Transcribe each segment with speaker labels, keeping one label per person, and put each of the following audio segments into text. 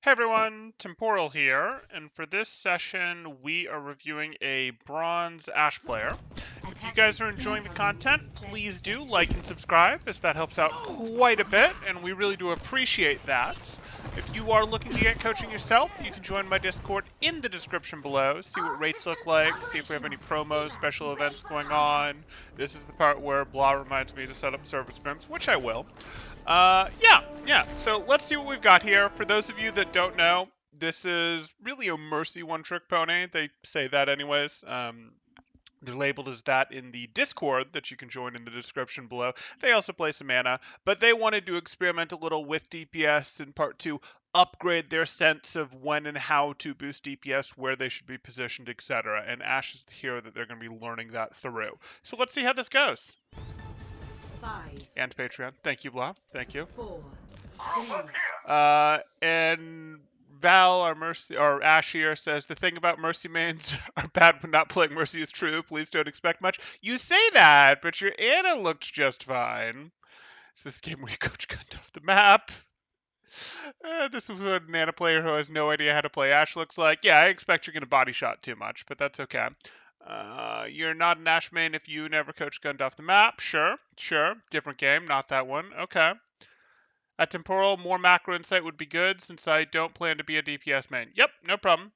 Speaker 1: Hey everyone, Temporal here, and for this session we are reviewing a bronze Ashe player. If you guys are enjoying the content, please do like and subscribe, as that helps out quite a bit, and we really do appreciate that. If you are looking to get coaching yourself, you can join my Discord in the description below, see what rates look like, see if we have any promos, special events going on. This is the part where Blah reminds me to set up server scrims, which I will. Yeah. So let's see what we've got here. For those of you that don't know, this is really a Mercy one-trick pony. They say that anyways. They're labeled as that in the Discord that you can join in the description below. They also play some mana, but they wanted to experiment a little with DPS in part 2, upgrade their sense of when and how to boost DPS, where they should be positioned, etc. And Ashe is the hero that they're going to be learning that through. So let's see how this goes.
Speaker 2: 5,
Speaker 1: And Patreon. Thank you, Blah. Thank you.
Speaker 2: 4, 3,
Speaker 1: And Val, our Mercy, or Ashe here says the thing about Mercy mains are bad when not playing Mercy is true. Please don't expect much. You say that, but your Ana looked just fine. It's this game where you coach Gunt off the map. This is what an Ana player who has no idea how to play Ashe looks like. Yeah, I expect you're going to body shot too much, but that's okay. You're not an Ashe main if you never coach Gunt off the map. Sure. Different game, not that one. Okay. At Temporal, more macro insight would be good since I don't plan to be a DPS main. Yep, no problem.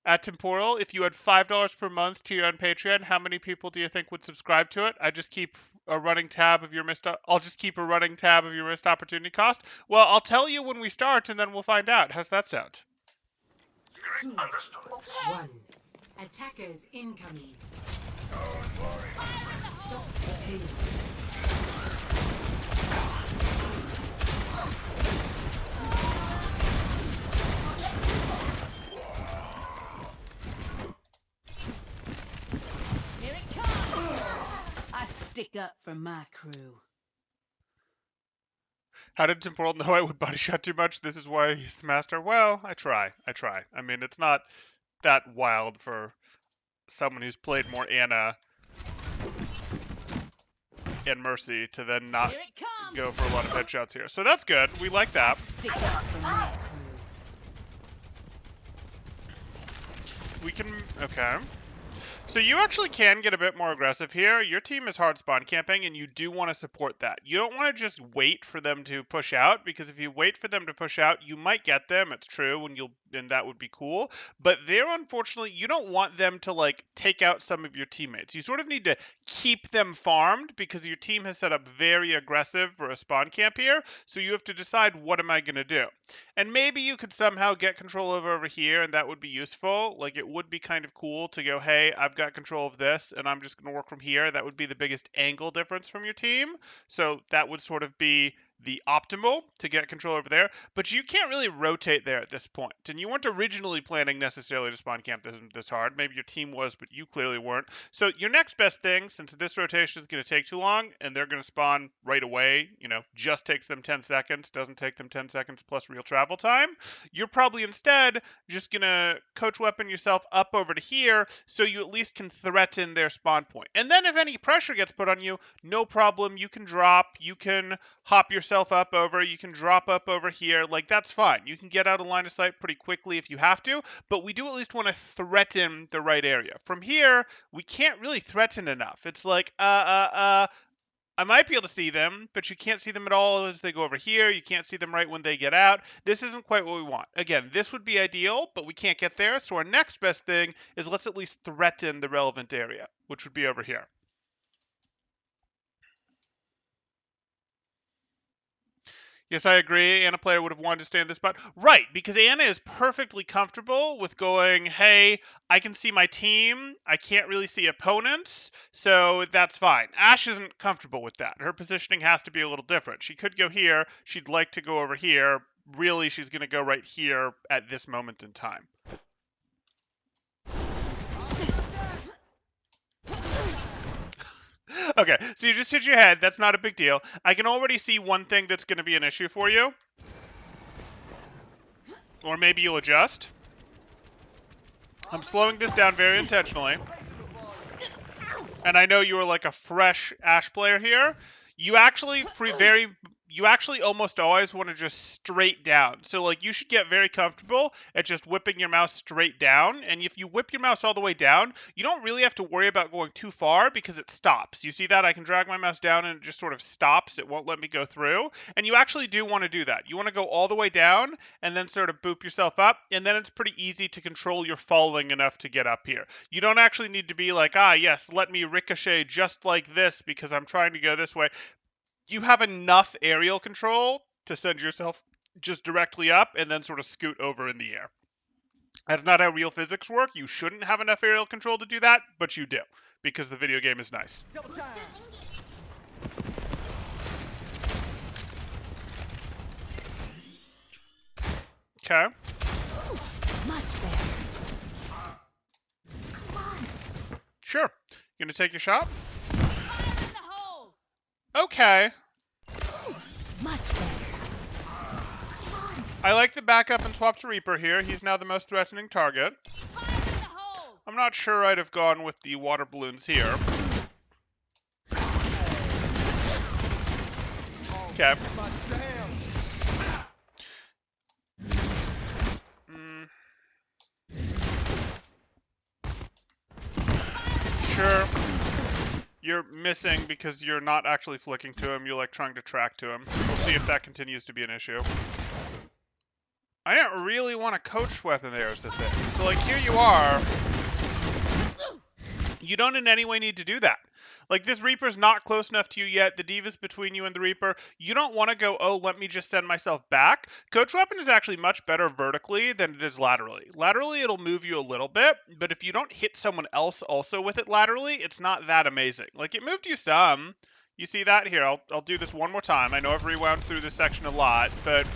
Speaker 1: At Temporal, if you had $5 per month tier on Patreon, how many people do you think would subscribe to it? I just keep a running tab of your missed. I'll just keep a running tab of your missed opportunity cost. Well, I'll tell you when we start, and then we'll find out. How's that sound?
Speaker 2: 2, 1. Attackers incoming. Stop the pain.
Speaker 3: Here it comes! I stick up for my crew.
Speaker 1: How did Temporal know I would body shot too much? This is why he's the master. Well, I try. I mean, it's not that wild for someone who's played more Ana and Mercy to then not
Speaker 3: Here it comes!
Speaker 1: go for a lot of headshots here. So that's good. We like that.
Speaker 3: Stick up for my crew.
Speaker 1: We can... Okay. So you actually can get a bit more aggressive here. Your team is hard spawn camping, and you do want to support that. You don't want to just wait for them to push out, because if you wait for them to push out, you might get them. It's true, and that would be cool. But there, unfortunately, you don't want them to, like, take out some of your teammates. You sort of need to keep them farmed, because your team has set up very aggressive for a spawn camp here. So you have to decide, what am I going to do? And maybe you could somehow get control over here, and that would be useful. Like, it would be kind of cool to go, hey, I've got control of this, and I'm just going to work from here. That would be the biggest angle difference from your team. So that would sort of be the optimal to get control over there, but you can't really rotate there at this point. And you weren't originally planning necessarily to spawn camp this hard. Maybe your team was, but you clearly weren't. So your next best thing, since this rotation is going to take too long, and they're going to spawn right away, just takes them 10 seconds, doesn't take them 10 seconds plus real travel time, you're probably instead just going to coach weapon yourself up over to here, so you at least can threaten their spawn point. And then if any pressure gets put on you, no problem, you can drop, you can hop yourself up over, you can drop up over here, like that's fine. You can get out of line of sight pretty quickly if you have to, but we do at least want to threaten the right area. From here, we can't really threaten enough. It's like, I might be able to see them, but you can't see them at all as they go over here. You can't see them right when they get out. This isn't quite what we want. Again, this would be ideal, but we can't get there. So our next best thing is let's at least threaten the relevant area, which would be over here. Yes, I agree. Ana player would have wanted to stay in this spot. Right, because Ana is perfectly comfortable with going, hey, I can see my team. I can't really see opponents, so that's fine. Ashe isn't comfortable with that. Her positioning has to be a little different. She could go here. She'd like to go over here. Really, she's going to go right here at this moment in time. Okay, so you just hit your head. That's not a big deal. I can already see one thing that's going to be an issue for you. Or maybe you'll adjust. I'm slowing this down very intentionally. And I know you are like a fresh Ashe player here. You actually, you actually almost always want to just straight down. So like you should get very comfortable at just whipping your mouse straight down. And if you whip your mouse all the way down, you don't really have to worry about going too far because it stops. You see that? I can drag my mouse down and it just sort of stops. It won't let me go through. And you actually do want to do that. You want to go all the way down and then sort of boop yourself up. And then it's pretty easy to control your falling enough to get up here. You don't actually need to be like, ah, yes, let me ricochet just like this because I'm trying to go this way. You have enough aerial control to send yourself just directly up and then sort of scoot over in the air. That's not how real physics work. You shouldn't have enough aerial control to do that, but you do because the video game is nice. Okay.
Speaker 3: Much better.
Speaker 1: Sure. You gonna take your shot?
Speaker 3: Fire in the hole.
Speaker 1: Okay.
Speaker 3: Much better.
Speaker 1: I like the backup and swap to Reaper here. He's now the most threatening target.
Speaker 3: Fire in the hole.
Speaker 1: I'm not sure I'd have gone with the water balloons here. Okay. Sure. You're missing because you're not actually flicking to him. You're like trying to track to him. We'll see if that continues to be an issue. I didn't really want a coach weapon there is the thing. So like here you are. You don't in any way need to do that. Like this Reaper's not close enough to you yet. The D.Va's between you and the Reaper. You don't want to go, oh, let me just send myself back. Coach weapon is actually much better vertically than it is laterally. Laterally, it'll move you a little bit, but if you don't hit someone else also with it laterally, it's not that amazing. Like it moved you some. You see that? Here, I'll do this one more time. I know I've rewound through this section a lot, but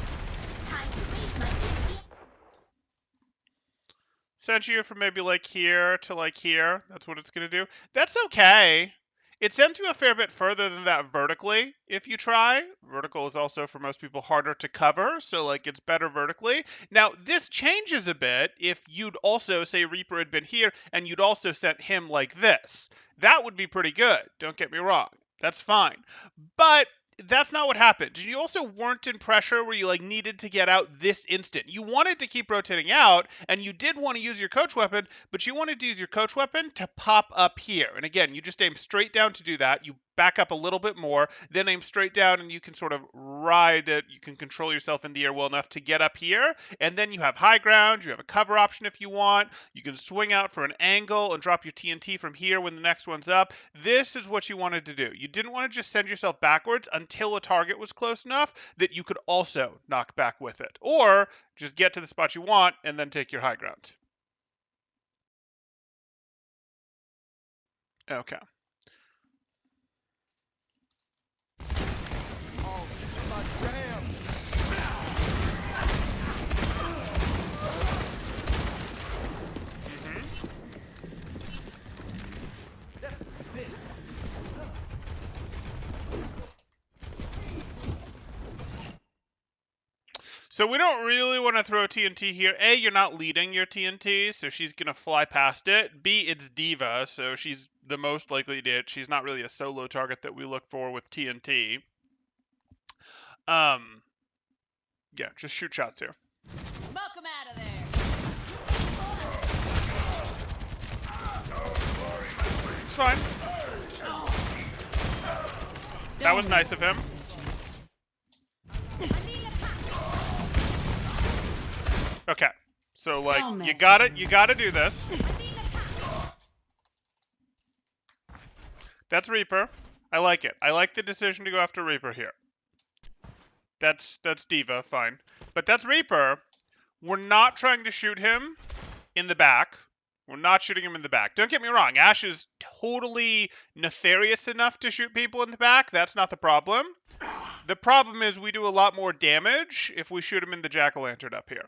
Speaker 1: sent you from maybe like here to like here. That's what it's going to do. That's okay. It sends you a fair bit further than that vertically if you try. Vertical is also for most people harder to cover, so like it's better vertically. Now this changes a bit if you'd also say Reaper had been here and you'd also sent him like this. That would be pretty good. Don't get me wrong. That's fine. But that's not what happened. You also weren't in pressure where you like needed to get out this instant. You wanted to keep rotating out, and you did want to use your coach weapon, but you wanted to use your coach weapon to pop up here. And again, you just aim straight down to do that. You back up a little bit more, then aim straight down, and you can sort of ride it. You can control yourself in the air well enough to get up here, and then you have high ground. You have a cover option if you want. You can swing out for an angle and drop your TNT from here when the next one's up. This is what you wanted to do. You didn't want to just send yourself backwards until a target was close enough that you could also knock back with it, or just get to the spot you want and then take your high ground. Okay. So we don't really want to throw TNT here. A, you're not leading your TNT, so she's going to fly past it. B, it's D.Va, so she's the most likely to hit. She's not really a solo target that we look for with TNT. Yeah, just shoot shots here.
Speaker 3: Smoke him out of there.
Speaker 1: It's fine. That was nice of him. Okay, so like you gotta do this. That's Reaper. I like it. I like the decision to go after Reaper here. That's D.Va, fine. But that's Reaper. We're not trying to shoot him in the back. We're not shooting him in the back. Don't get me wrong. Ashe is totally nefarious enough to shoot people in the back. That's not the problem. The problem is we do a lot more damage if we shoot him in the jack-o'-lantern up here.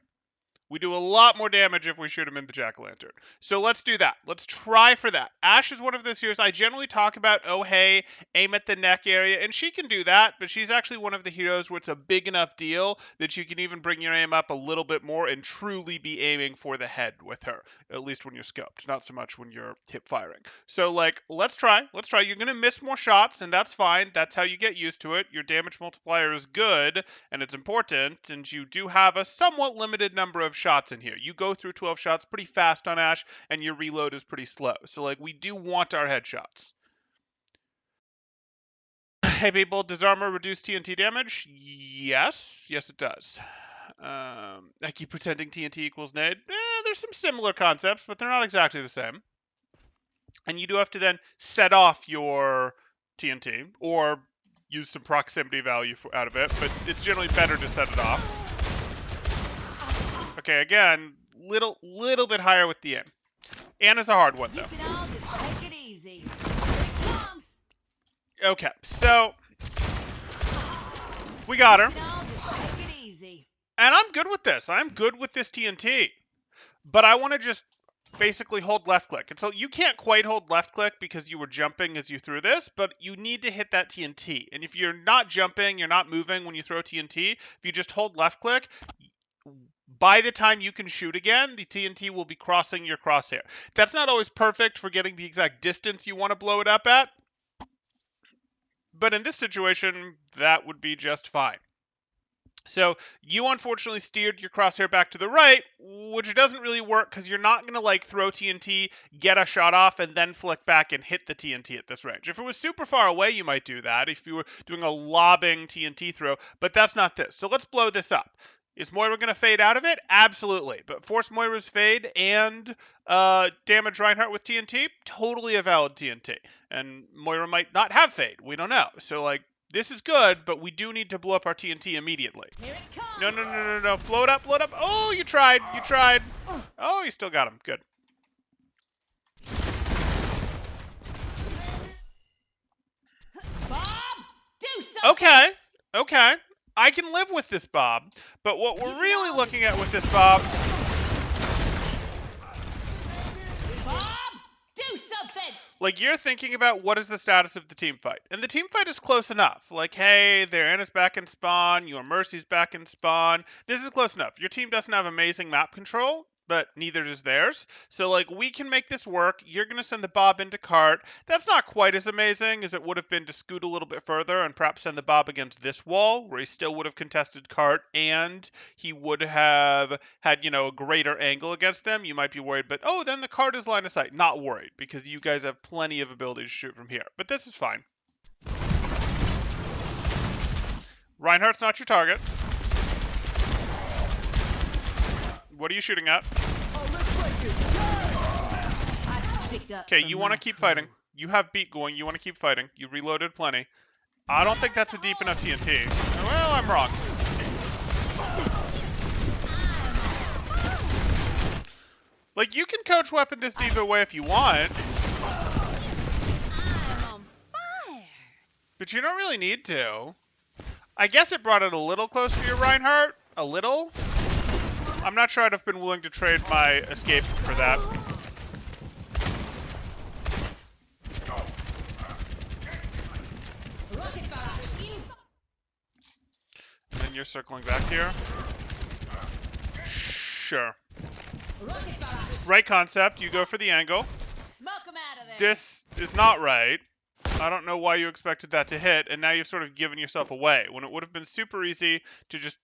Speaker 1: We do a lot more damage if we shoot him in the jack-o'-lantern. So let's do that. Let's try for that. Ashe is one of those heroes I generally talk about, oh hey, aim at the neck area, and she can do that, but she's actually one of the heroes where it's a big enough deal that you can even bring your aim up a little bit more and truly be aiming for the head with her, at least when you're scoped, not so much when you're hip firing. So like, let's try. You're going to miss more shots, and that's fine. That's how you get used to it. Your damage multiplier is good, and it's important, and you do have a somewhat limited number of shots in here. You go through 12 shots pretty fast on Ashe, and your reload is pretty slow. So like, we do want our headshots. Hey people, does armor reduce TNT damage? Yes it does. I keep pretending TNT equals nade. There's some similar concepts, but they're not exactly the same. And you do have to then set off your TNT, or use some proximity value out of it, but it's generally better to set it off. Okay, again, little bit higher with the aim. Ana's a hard one, though.
Speaker 3: You can all just take it easy. Here it comes.
Speaker 1: Okay, so we got her.
Speaker 3: You can all just take it easy.
Speaker 1: And I'm good with this. I'm good with this TNT. But I want to just basically hold left click. And so you can't quite hold left click because you were jumping as you threw this, but you need to hit that TNT. And if you're not jumping, you're not moving when you throw TNT, if you just hold left click, by the time you can shoot again, the TNT will be crossing your crosshair. That's not always perfect for getting the exact distance you want to blow it up at, but in this situation, that would be just fine. So you unfortunately steered your crosshair back to the right, which doesn't really work because you're not going to like throw TNT, get a shot off, and then flick back and hit the TNT at this range. If it was super far away, you might do that if you were doing a lobbing TNT throw, but that's not this. So let's blow this up. Is Moira going to fade out of it? Absolutely. But force Moira's fade and damage Reinhardt with TNT? Totally a valid TNT. And Moira might not have fade. We don't know. So, like, this is good, but we do need to blow up our TNT immediately.
Speaker 3: Here it comes.
Speaker 1: No. Blow it up. Oh, you tried. Oh, you still got him. Good.
Speaker 3: Bob, do something.
Speaker 1: Okay. I can live with this, Bob. But what we're really looking at with this, Bob...
Speaker 3: Bob, do something.
Speaker 1: Like, you're thinking about what is the status of the team fight. And the team fight is close enough. Like, hey, their Ana's back in spawn, your Mercy's back in spawn. This is close enough. Your team doesn't have amazing map control, but neither does theirs. So, like, we can make this work. You're going to send the Bob into cart. That's not quite as amazing as it would have been to scoot a little bit further and perhaps send the Bob against this wall, where he still would have contested cart, and he would have had, a greater angle against them. You might be worried, but, oh, then the cart is line of sight. Not worried, because you guys have plenty of ability to shoot from here. But this is fine. Reinhardt's not your target. What are you shooting at? Okay, you want to keep fighting. You have beat going. You want to keep fighting. You reloaded plenty. I don't think that's a deep enough TNT. Well, I'm wrong. Like, you can coach weapon this deep away if you want. But you don't really need to. I guess it brought it a little closer to your Reinhardt. A little. I'm not sure I'd have been willing to trade my escape for that. And then you're circling back here. Sure. Right concept. You go for the angle.
Speaker 3: Smoke 'em out of there.
Speaker 1: This is not right. I don't know why you expected that to hit, and now you've sort of given yourself away, when it would have been super easy to just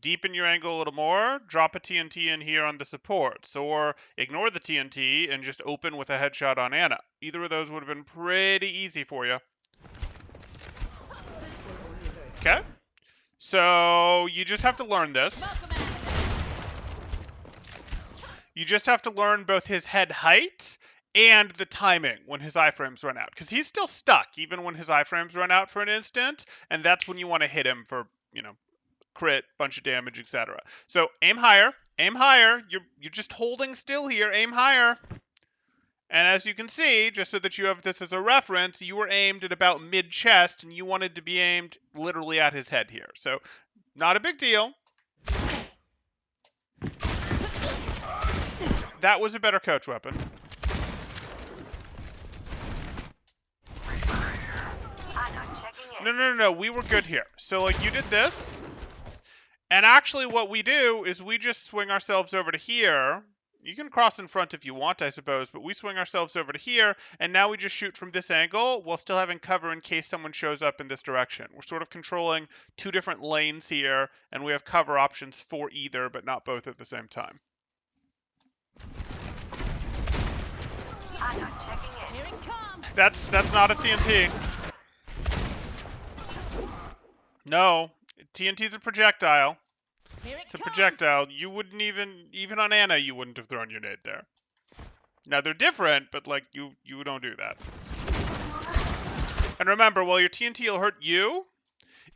Speaker 1: deepen your angle a little more, drop a TNT in here on the supports, or ignore the TNT and just open with a headshot on Ana. Either of those would have been pretty easy for you. Okay. So you just have to learn this. You just have to learn both his head height and the timing when his iframes run out. Because he's still stuck even when his iframes run out for an instant, and that's when you want to hit him for, crit, bunch of damage, etc. So aim higher. You're just holding still here. Aim higher. And as you can see, just so that you have this as a reference, you were aimed at about mid-chest, and you wanted to be aimed literally at his head here. So not a big deal. That was a better coach weapon. No. We were good here. So, like, you did this. And actually what we do is we just swing ourselves over to here. You can cross in front if you want, I suppose, but we swing ourselves over to here, and now we just shoot from this angle while still having cover in case someone shows up in this direction. We're sort of controlling two different lanes here, and we have cover options for either, but not both at the same time.
Speaker 3: Here it comes.
Speaker 1: That's not a TNT. No, TNT's a projectile.
Speaker 3: Here it
Speaker 1: It's a
Speaker 3: comes.
Speaker 1: projectile. You wouldn't even on Anna, you wouldn't have thrown your nade there. Now they're different, but like you don't do that. And remember, while your TNT will hurt you,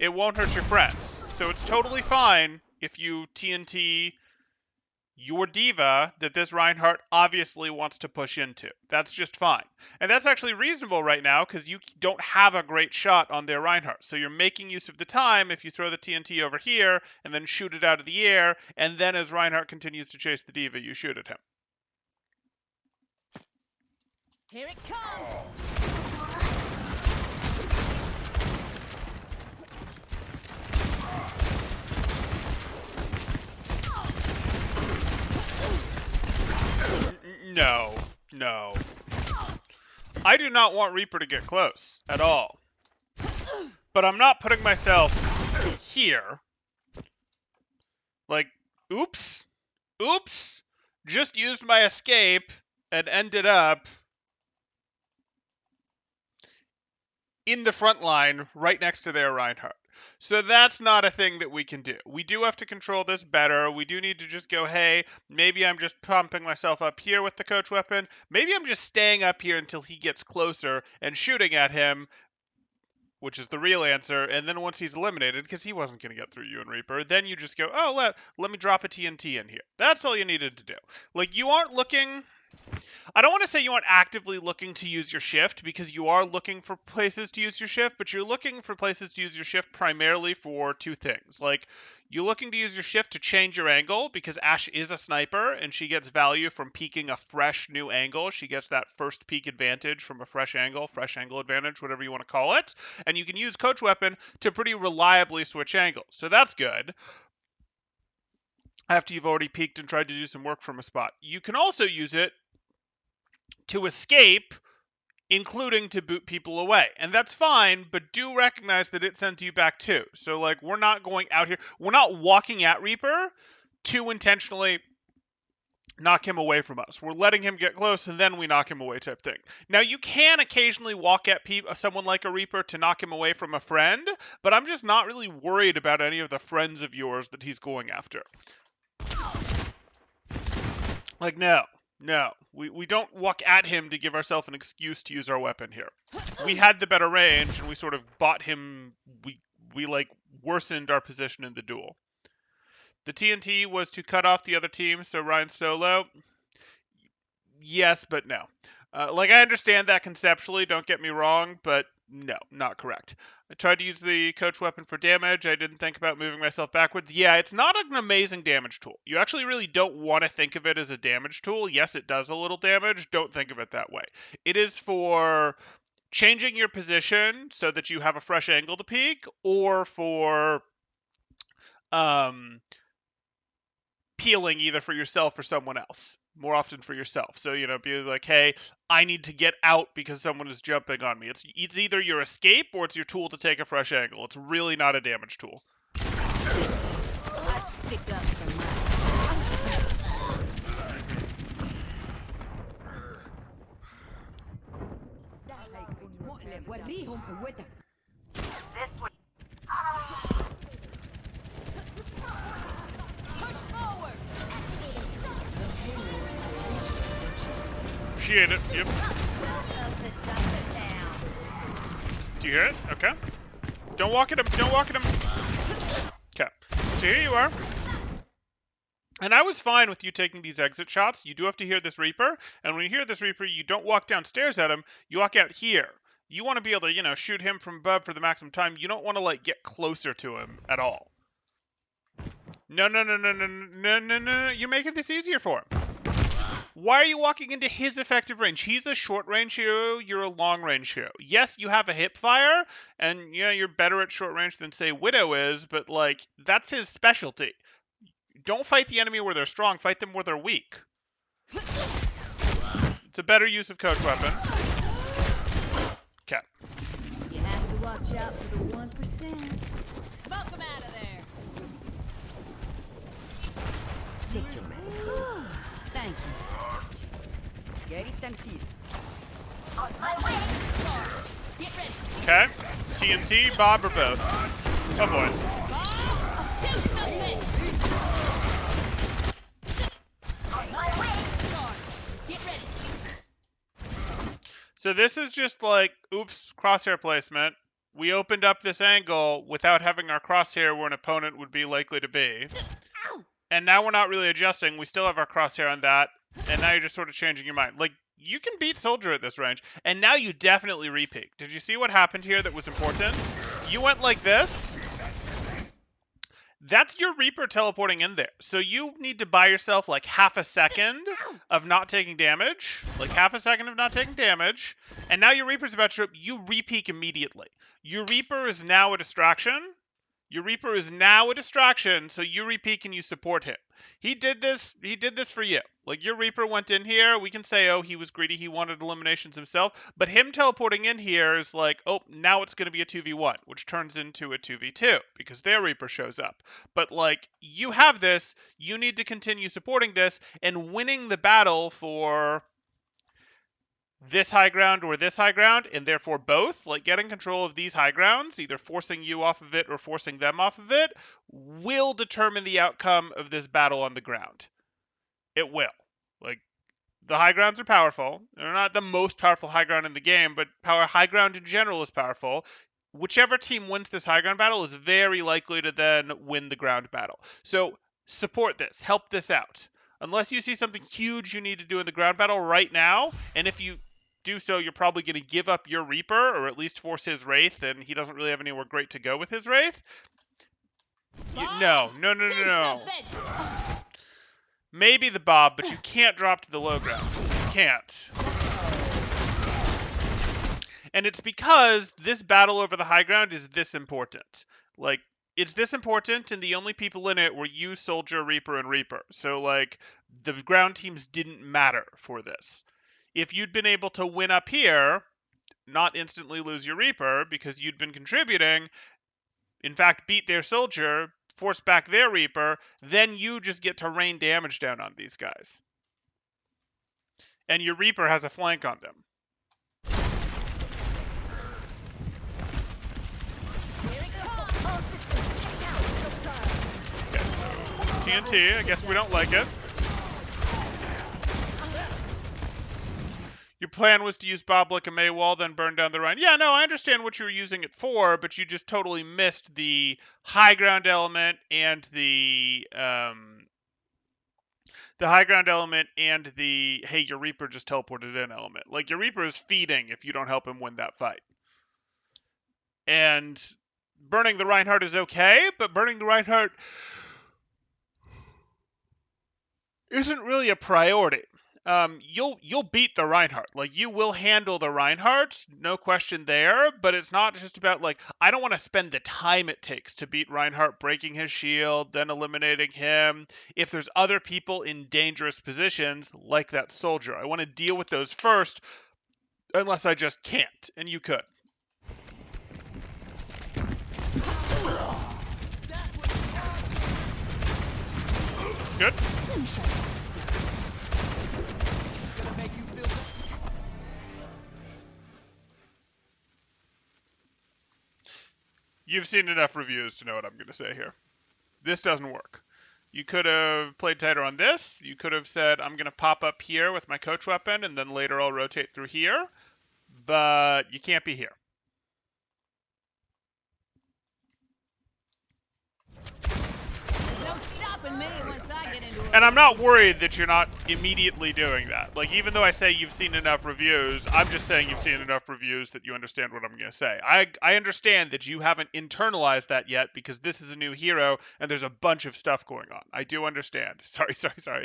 Speaker 1: it won't hurt your friends. So it's totally fine if you TNT your diva that this Reinhardt obviously wants to push into. That's just fine. And that's actually reasonable right now because you don't have a great shot on their Reinhardt. So you're making use of the time if you throw the TNT over here and then shoot it out of the air, and then as Reinhardt continues to chase the diva, you shoot at him.
Speaker 3: Here it comes.
Speaker 1: No. I do not want Reaper to get close at all. But I'm not putting myself here. Like, oops. Just used my escape and ended up in the front line right next to their Reinhardt. So that's not a thing that we can do. We do have to control this better. We do need to just go, hey, maybe I'm just pumping myself up here with the coach weapon. Maybe I'm just staying up here until he gets closer and shooting at him, which is the real answer. And then once he's eliminated, because he wasn't going to get through you and Reaper, then you just go, oh, let me drop a TNT in here. That's all you needed to do. Like, you aren't looking... I don't want to say you aren't actively looking to use your shift, because you are looking for places to use your shift, but you're looking for places to use your shift primarily for two things. Like, you're looking to use your shift to change your angle, because Ashe is a sniper, and she gets value from peeking a fresh new angle. She gets that first peek advantage from a fresh angle advantage, whatever you want to call it. And you can use Coach Weapon to pretty reliably switch angles. So that's good. After you've already peeked and tried to do some work from a spot. You can also use it to escape, including to boot people away. And that's fine, but do recognize that it sends you back too. So, like, we're not going out here, we're not walking at Reaper to intentionally knock him away from us. We're letting him get close and then we knock him away type thing. Now, you can occasionally walk at someone like a Reaper to knock him away from a friend, but I'm just not really worried about any of the friends of yours that he's going after. Like, no. We don't walk at him to give ourselves an excuse to use our weapon here. We had the better range, and we sort of bought him, we like, worsened our position in the duel. The TNT was to cut off the other team, so Ryan solo. Yes, but no. Like, I understand that conceptually, don't get me wrong, but no, not correct. I tried to use the coach weapon for damage. I didn't think about moving myself backwards. Yeah, it's not an amazing damage tool. You actually really don't want to think of it as a damage tool. Yes, it does a little damage. Don't think of it that way. It is for changing your position so that you have a fresh angle to peek, or for peeling either for yourself or someone else. More often for yourself. So, be like, hey, I need to get out because someone is jumping on me. It's either your escape or it's your tool to take a fresh angle. It's really not a damage tool.
Speaker 3: I stick up for
Speaker 1: She ate it. Yep. Do you hear it? Okay. Don't walk at him. Okay. So here you are. And I was fine with you taking these exit shots. You do have to hear this Reaper. And when you hear this Reaper, you don't walk downstairs at him. You walk out here. You want to be able to, shoot him from above for the maximum time. You don't want to, like, get closer to him at all. No. You're making this easier for him. Why are you walking into his effective range? He's a short-range hero, you're a long-range hero. Yes, you have a hip fire, and yeah, you're better at short range than, say, Widow is, but, like, that's his specialty. Don't fight the enemy where they're strong, fight them where they're weak. It's a better use of coach weapon. Okay.
Speaker 3: You have to watch out for the 1%. Smoke them out of there.
Speaker 4: Take your medicine.
Speaker 3: Thank you.
Speaker 4: Get it and feed.
Speaker 3: On my way. Get ready.
Speaker 1: Okay. TNT, Bob, or both? Oh boy.
Speaker 3: Bob, do something. On my way. Charge. Get ready.
Speaker 1: So this is just like, oops, crosshair placement. We opened up this angle without having our crosshair where an opponent would be likely to be.
Speaker 3: Ow.
Speaker 1: And now we're not really adjusting. We still have our crosshair on that. And now you're just sort of changing your mind. Like, you can beat Soldier at this range. And now you definitely repeat. Did you see what happened here that was important? You went like this. That's your Reaper teleporting in there. So you need to buy yourself like half a second of not taking damage. Like half a second of not taking damage. And now your Reaper's about to show up. You re-peek immediately. Your Reaper is now a distraction. Your Reaper is now a distraction, so you re-peek and you support him. He did this for you. Like, your Reaper went in here, we can say, oh, he was greedy, he wanted eliminations himself, but him teleporting in here is like, oh, now it's going to be a 2v1, which turns into a 2v2, because their Reaper shows up. But, like, you have this, you need to continue supporting this, and winning the battle for this high ground or this high ground, and therefore both, like getting control of these high grounds, either forcing you off of it or forcing them off of it, will determine the outcome of this battle on the ground. It will. Like, the high grounds are powerful. They're not the most powerful high ground in the game, but high ground in general is powerful. Whichever team wins this high ground battle is very likely to then win the ground battle. So support this. Help this out. Unless you see something huge you need to do in the ground battle right now, and if you do so, you're probably going to give up your Reaper, or at least force his Wraith, and he doesn't really have anywhere great to go with his Wraith. No. Maybe the Bob, but you can't drop to the low ground. You can't. And it's because this battle over the high ground is this important. Like, it's this important, and the only people in it were you, Soldier, Reaper, and Reaper. So, like, the ground teams didn't matter for this. If you'd been able to win up here, not instantly lose your Reaper because you'd been contributing, in fact, beat their Soldier, force back their Reaper, then you just get to rain damage down on these guys. And your Reaper has a flank on them. Okay, so TNT, I guess we don't like it. Your plan was to use Bob like a Maywall, then burn down the Rhine. Yeah, no, I understand what you were using it for, but you just totally missed the high ground element and the high ground element and the, hey, your Reaper just teleported in element. Like, your Reaper is feeding if you don't help him win that fight. And burning the Reinhardt is okay, but burning the Reinhardt isn't really a priority. You'll beat the Reinhardt. Like, you will handle the Reinhardt, no question there, but it's not just about, like, I don't want to spend the time it takes to beat Reinhardt, breaking his shield, then eliminating him, if there's other people in dangerous positions, like that Soldier. I want to deal with those first, unless I just can't, and you could. Good. You've seen enough reviews to know what I'm going to say here. This doesn't work. You could have played tighter on this. You could have said, I'm going to pop up here with my coach weapon, and then later I'll rotate through here. But you can't be here.
Speaker 3: No stopping me once I get into it.
Speaker 1: And I'm not worried that you're not immediately doing that. Like, even though I say you've seen enough reviews, I'm just saying you've seen enough reviews that you understand what I'm going to say. I understand that you haven't internalized that yet because this is a new hero and there's a bunch of stuff going on. I do understand. Sorry.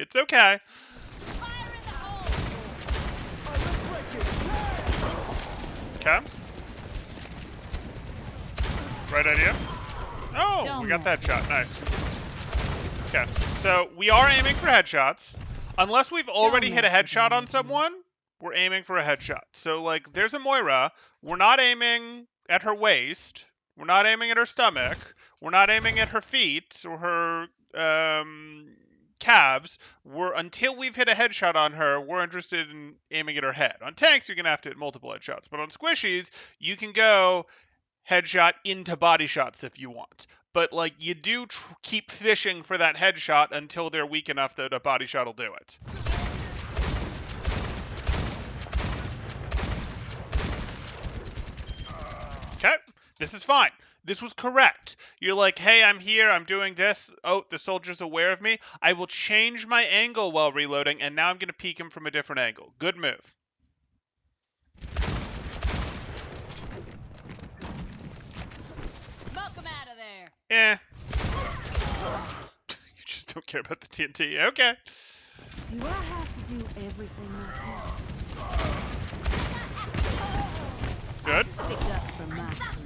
Speaker 1: It's okay.
Speaker 3: Fire in the hole!
Speaker 1: Okay. Right idea. Oh, we got that shot. Nice. Okay, so we are aiming for headshots. Unless we've already hit a headshot on someone, we're aiming for a headshot. So, like, there's a Moira. We're not aiming at her waist. We're not aiming at her stomach. We're not aiming at her feet or her calves. Until we've hit a headshot on her, we're interested in aiming at her head. On tanks, you're going to have to hit multiple headshots. But on squishies, you can go headshot into body shots if you want. But, like, you do keep fishing for that headshot until they're weak enough that a body shot will do it. Okay, this is fine. This was correct. You're like, hey, I'm here, I'm doing this. Oh, the soldier's aware of me. I will change my angle while reloading, and now I'm going to peek him from a different angle. Good move.
Speaker 3: Smoke him out of there.
Speaker 1: Eh. You just don't care about the TNT. Okay.
Speaker 3: Do I have to do everything myself?
Speaker 1: Good.
Speaker 3: I stick up for my crew.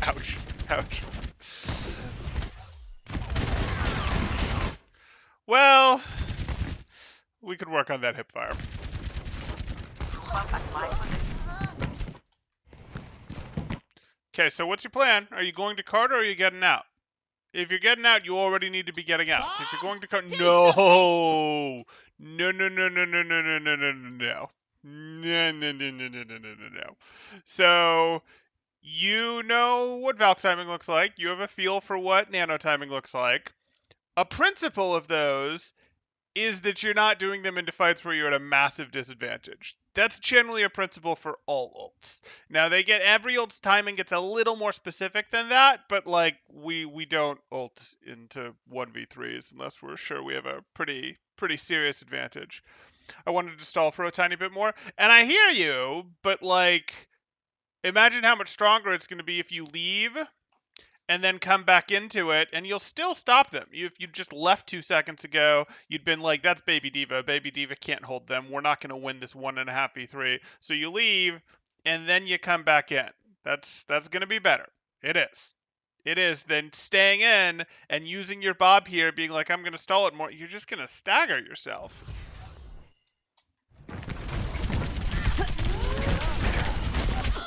Speaker 1: Ouch. Ouch. Well, we could work on that hip fire. Okay, so what's your plan? Are you going to cart or are you getting out? If you're getting out, you already need to be getting out. If you're going to cart, no. No, no, no, no, no, no, no, no, no, no, no. No, no, no, no, no, no, no, no, no. So, you know what Valk timing looks like. You have a feel for what nano timing looks like. A principle of those is that you're not doing them into fights where you're at a massive disadvantage. That's generally a principle for all ults. Now every ult's timing gets a little more specific than that, but like we don't ult into 1v3s unless we're sure we have a pretty serious advantage. I wanted to stall for a tiny bit more, and I hear you, but like imagine how much stronger it's going to be if you leave and then come back into it, and you'll still stop them. If you just left 2 seconds ago, you'd been like, that's Baby Diva. Baby Diva can't hold them. We're not going to win this 1.5v3. So you leave, and then you come back in. That's going to be better. It is. It is than staying in and using your bob here, being like, I'm going to stall it more. You're just going to stagger yourself.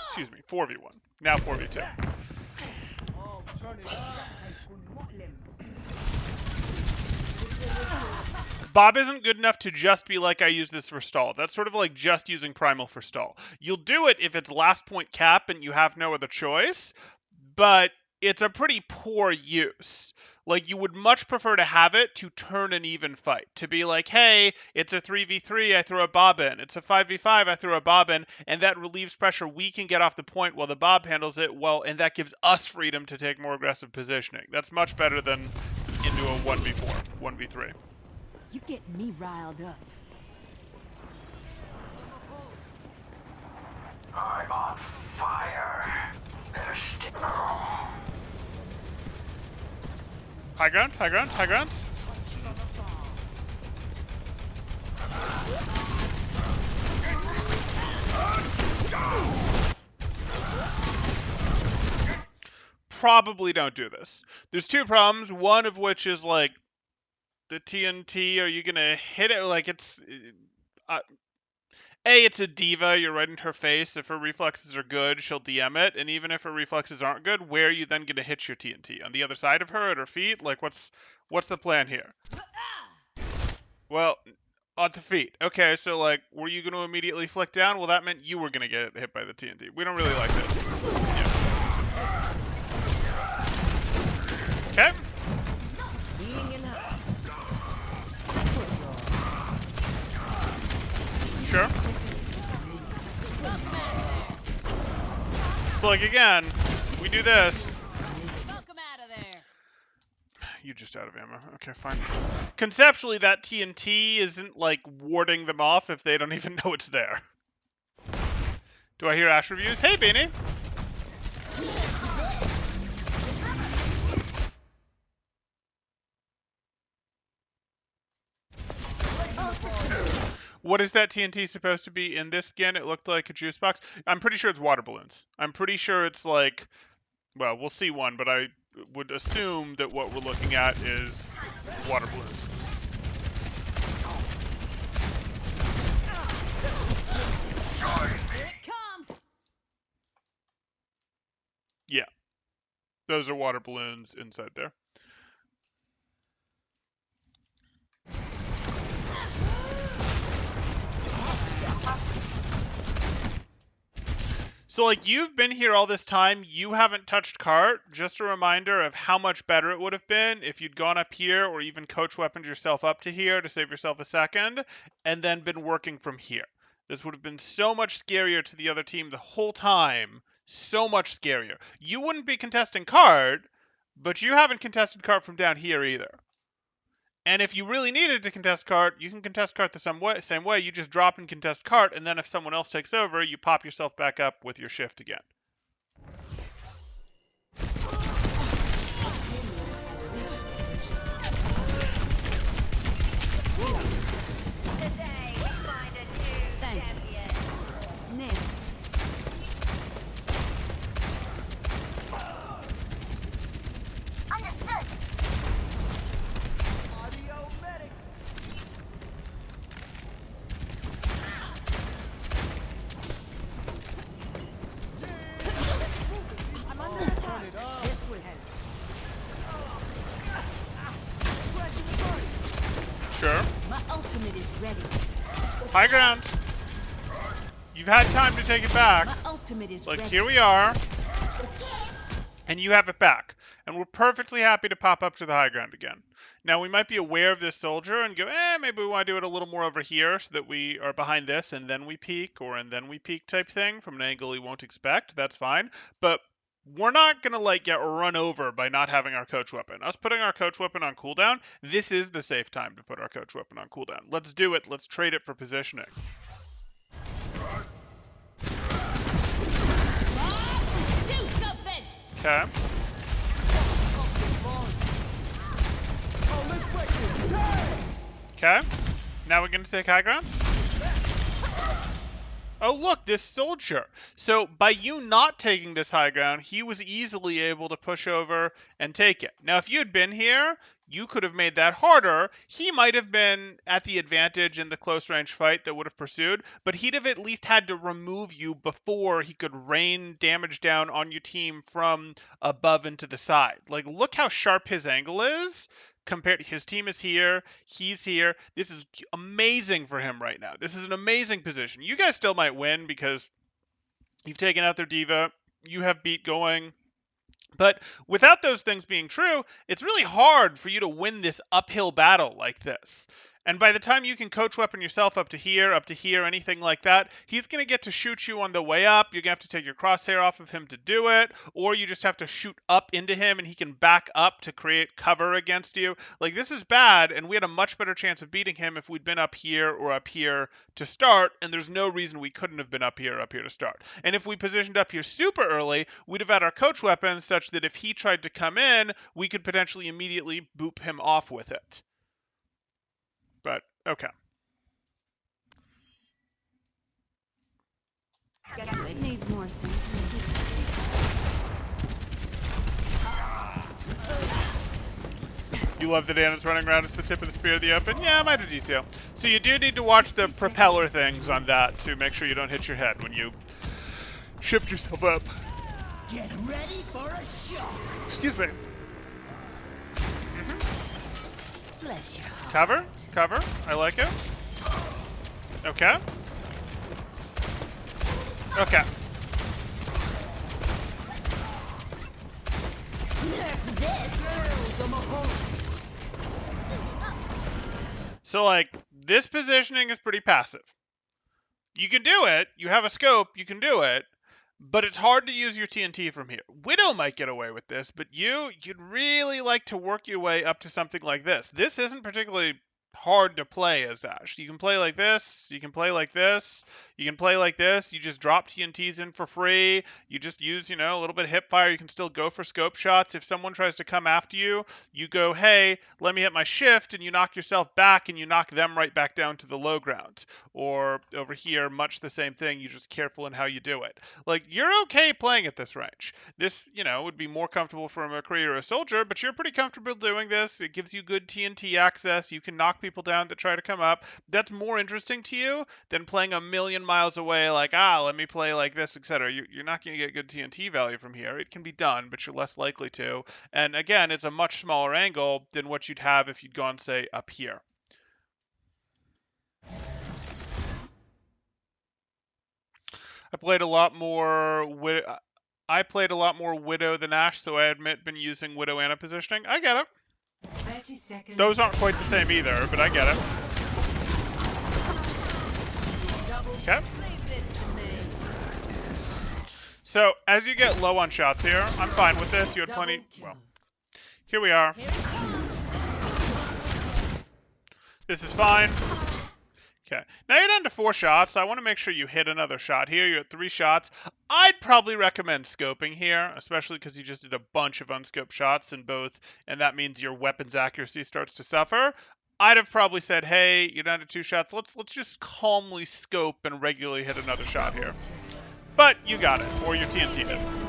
Speaker 1: Excuse me, 4v1. Now 4v2. Bob isn't good enough to just be like, I use this for stall. That's sort of like just using Primal for stall. You'll do it if it's last point cap and you have no other choice, but it's a pretty poor use. Like, you would much prefer to have it to turn an even fight. To be like, hey, it's a 3v3, I throw a bob in. It's a 5v5, I throw a bob in, and that relieves pressure. We can get off the point while the bob handles it, well, and that gives us freedom to take more aggressive positioning. That's much better than into a 1v4, 1v3.
Speaker 3: You get me riled up.
Speaker 5: I'm on fire. Better stick.
Speaker 1: High ground, high ground, high ground. Probably don't do this. There's two problems, one of which is like the TNT, are you gonna hit it? Like it's it's a diva, you're right in her face. If her reflexes are good, she'll DM it, and even if her reflexes aren't good, where are you then gonna hit your TNT? On the other side of her, at her feet? Like what's the plan here? Well, on the feet. Okay, so like, were you gonna immediately flick down? Well, that meant you were gonna get hit by the TNT. We don't really like this. Yeah. Okay. Sure. So like again, we do this.
Speaker 3: Smoke him out of there.
Speaker 1: You just out of ammo. Okay, fine. Conceptually, that TNT isn't like warding them off if they don't even know it's there. Do I hear Ashe reviews? Hey, Beanie. What is that TNT supposed to be in this skin? It looked like a juice box. I'm pretty sure it's water balloons. I'm pretty sure it's like, well, we'll see one, but I would assume that what we're looking at is water balloons.
Speaker 3: Here it comes.
Speaker 1: Yeah, those are water balloons inside there. So, like, you've been here all this time, you haven't touched cart. Just a reminder of how much better it would have been if you'd gone up here or even coach weaponed yourself up to here to save yourself a second, and then been working from here. This would have been so much scarier to the other team the whole time. So much scarier. You wouldn't be contesting cart, but you haven't contested cart from down here either. And if you really needed to contest cart, you can contest cart the same way. You just drop and contest cart, and then if someone else takes over, you pop yourself back up with your shift again.
Speaker 6: Today we find a new
Speaker 3: Thank you.
Speaker 6: champion.
Speaker 4: Nail.
Speaker 6: Understood.
Speaker 7: Audio medic.
Speaker 4: I'm under attack.
Speaker 7: Turn it up.
Speaker 4: This will help.
Speaker 1: Sure.
Speaker 3: My ultimate is ready.
Speaker 1: High ground. You've had time to take it back.
Speaker 3: My ultimate is
Speaker 1: Like,
Speaker 3: ready.
Speaker 1: here we are. And you have it back. And we're perfectly happy to pop up to the high ground again. Now, we might be aware of this soldier and go, maybe we want to do it a little more over here so that we are behind this and then we peek, or and then we peek type thing from an angle he won't expect. That's fine. But we're not going to, like, get run over by not having our coach weapon. Us putting our coach weapon on cooldown, this is the safe time to put our coach weapon on cooldown. Let's do it. Let's trade it for positioning.
Speaker 3: Do something.
Speaker 1: Okay.
Speaker 7: Oh, let's break it. Dang!
Speaker 1: Okay. Now we're going to take high ground. Oh, look, this soldier. So by you not taking this high ground, he was easily able to push over and take it. Now, if you had been here, you could have made that harder. He might have been at the advantage in the close range fight that would have pursued, but he'd have at least had to remove you before he could rain damage down on your team from above and to the side. Like, look how sharp his angle is. Compared, his team is here, he's here. This is amazing for him right now. This is an amazing position. You guys still might win because you've taken out their diva, you have beat going. But without those things being true, it's really hard for you to win this uphill battle like this. And by the time you can coach weapon yourself up to here, anything like that, he's going to get to shoot you on the way up. You're going to have to take your crosshair off of him to do it, or you just have to shoot up into him and he can back up to create cover against you. Like, this is bad, and we had a much better chance of beating him if we'd been up here or up here to start, and there's no reason we couldn't have been up here to start. And if we positioned up here super early, we'd have had our coach weapon such that if he tried to come in, we could potentially immediately boop him off with it. But, okay.
Speaker 3: It needs more sense.
Speaker 1: You love that Anna's running around as the tip of the spear of the open? Yeah, minor detail. So you do need to watch the propeller things on that to make sure you don't hit your head when you shift yourself up.
Speaker 7: Get ready for a shock.
Speaker 1: Excuse me.
Speaker 3: Bless your heart.
Speaker 1: Cover. Cover. I like it. Okay. Okay. So, like, this positioning is pretty passive. You can do it. You have a scope. You can do it. But it's hard to use your TNT from here. Widow might get away with this, but you'd really like to work your way up to something like this. This isn't particularly hard to play as Ashe. You can play like this. You can play like this. You can play like this. You just drop TNTs in for free. You just use, a little bit of hip fire. You can still go for scope shots. If someone tries to come after you, you go, hey, let me hit my shift, and you knock yourself back, and you knock them right back down to the low ground. Or over here, much the same thing. You're just careful in how you do it. Like, you're okay playing at this range. This, would be more comfortable for a McCree or a soldier, but you're pretty comfortable doing this. It gives you good TNT access. You can knock people down that try to come up. That's more interesting to you than playing a million miles away, like, let me play like this, etc. You're not going to get good TNT value from here. It can be done, but you're less likely to. And again, it's a much smaller angle than what you'd have if you'd gone, say, up here. I played a lot more Widow than Ashe, so I admit been using Widow Ana positioning. I get it.
Speaker 2: 30 seconds.
Speaker 1: Those aren't quite the same either, but I get it. Okay.
Speaker 3: Leave this to me.
Speaker 1: So, as you get low on shots here, I'm fine with this. You had
Speaker 2: Double
Speaker 1: plenty.
Speaker 2: kill.
Speaker 1: Well, here we are.
Speaker 3: Here it comes.
Speaker 1: This is fine. Okay. Now you're down to 4 shots. I want to make sure you hit another shot here. You're at 3 shots. I'd probably recommend scoping here, especially because you just did a bunch of unscoped shots in both, and that means your weapon's accuracy starts to suffer. I'd have probably said, hey, you're down to 2 shots. Let's just calmly scope and regularly hit another shot here. But you got it, or your TNT did.
Speaker 3: This to me.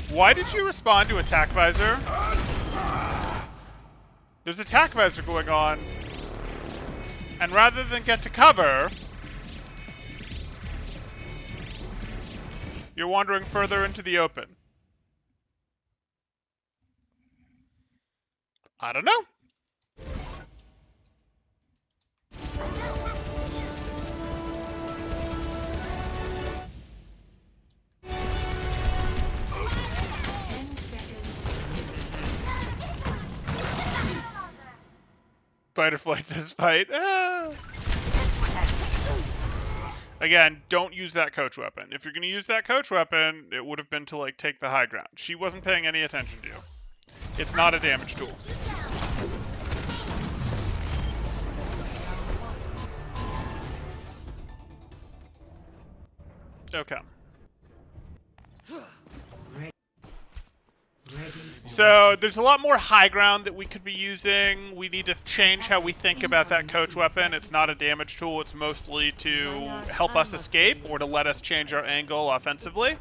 Speaker 1: Why did you respond to attack visor? There's attack visor going on. And rather than get to cover, you're wandering further into the open. I don't know. Fight or flight says fight. Again, don't use that coach weapon. If you're going to use that coach weapon, it would have been to, like, take the high ground. She wasn't paying any attention to you. It's not a damage tool. Okay. So there's a lot more high ground that we could be using. We need to change how we think about that coach weapon. It's not a damage tool. It's mostly to help us escape or to let us change our angle offensively.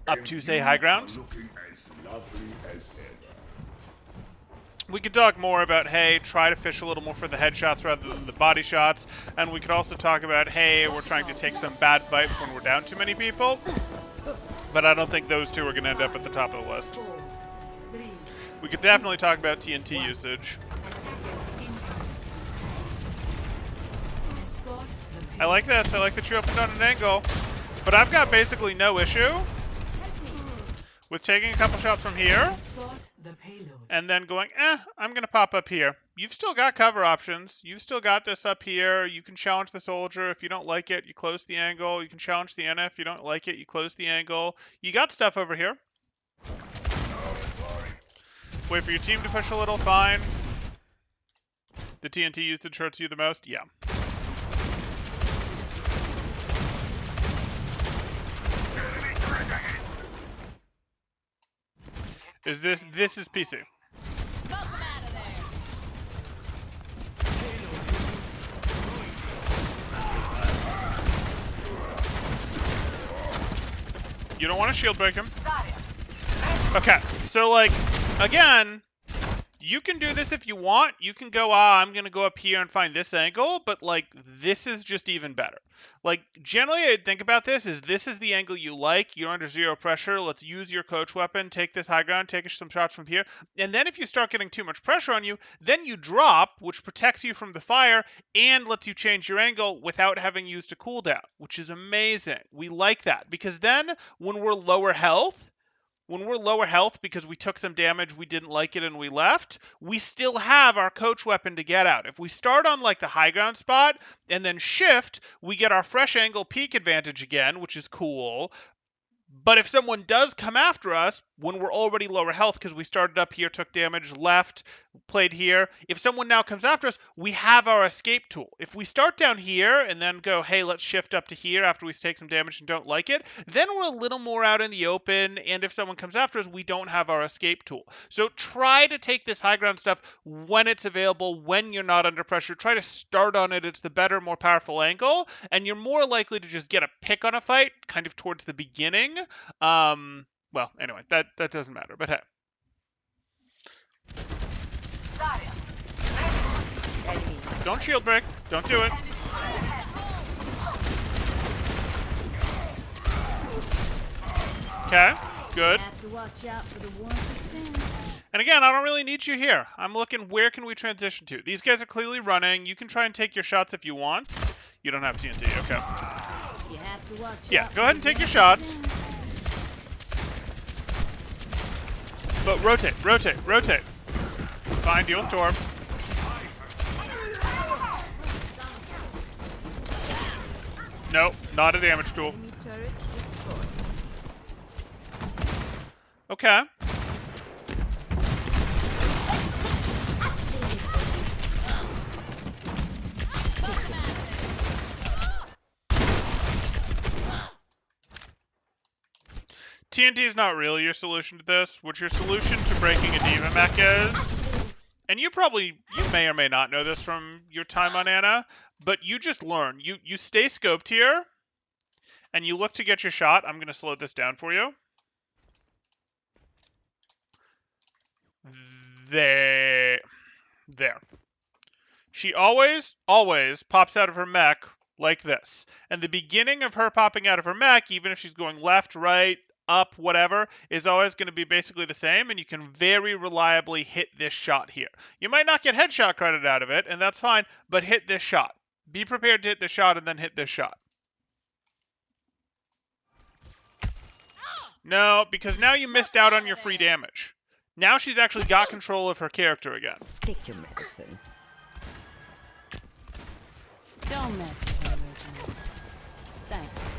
Speaker 1: Up to, say, high ground. We could talk more about, hey, try to fish a little more for the headshots rather than the body shots. And we could also talk about, hey, we're trying to take some bad fights when we're down too many people. But I don't think those two are going to end up at the top of the list.
Speaker 2: 4, 3,
Speaker 1: We could definitely talk about TNT usage.
Speaker 2: escort the
Speaker 1: I like this. I like that you opened on an angle. But I've got basically no issue with taking a couple shots from here
Speaker 2: escort the payload.
Speaker 1: and then going, I'm going to pop up here. You've still got cover options. You've still got this up here. You can challenge the soldier. If you don't like it, you close the angle. You can challenge the NF. If you don't like it, you close the angle. You got stuff over here. Wait for your team to push a little, fine. The TNT usage hurts you the most? Yeah. This is PC.
Speaker 3: Smoke them out of there.
Speaker 1: You don't want to shield break him. Okay, so like, again, you can do this if you want. You can go, I'm going to go up here and find this angle, but like, this is just even better. Like, generally, I'd think about this is the angle you like. You're under 0 pressure. Let's use your coach weapon, take this high ground, take some shots from here. And then if you start getting too much pressure on you, then you drop, which protects you from the fire and lets you change your angle without having used a cooldown, which is amazing. We like that because then when we're lower health, because we took some damage, we didn't like it, and we left, we still have our coach weapon to get out. If we start on like the high ground spot and then shift, we get our fresh angle peak advantage again, which is cool. But if someone does come after us when we're already lower health because we started up here, took damage, left, played here. If someone now comes after us, we have our escape tool. If we start down here and then go, hey, let's shift up to here after we take some damage and don't like it, then we're a little more out in the open, and if someone comes after us, we don't have our escape tool. So try to take this high ground stuff when it's available, when you're not under pressure. Try to start on it. It's the better, more powerful angle, and you're more likely to just get a pick on a fight kind of towards the beginning. Well, anyway, that doesn't matter, but hey. Don't shield break. Don't do it. Okay, good.
Speaker 3: Have to watch out for the 1%.
Speaker 1: And again, I don't really need you here. I'm looking, where can we transition to? These guys are clearly running. You can try and take your shots if you want. You don't have TNT, okay.
Speaker 3: You have to watch
Speaker 1: Yeah,
Speaker 3: out
Speaker 1: go ahead and take your shots. But rotate, rotate, rotate. Fine, deal with Torb. Nope, not a damage tool.
Speaker 4: Enemy turret destroyed.
Speaker 1: Okay. TNT is not really your solution to this. What your solution to breaking a Diva mech is, and you may or may not know this from your time on Ana, but you just learn. You stay scoped here, and you look to get your shot. I'm going to slow this down for you. There. She always pops out of her mech like this. And the beginning of her popping out of her mech, even if she's going left, right, up, whatever, is always going to be basically the same, and you can very reliably hit this shot here. You might not get headshot credit out of it, and that's fine, but hit this shot. Be prepared to hit this shot and then hit this shot. No, because now you missed out on your free damage. Now she's actually got control of her character again.
Speaker 4: Take your medicine.
Speaker 3: Don't mess with her, Reginald. Thanks.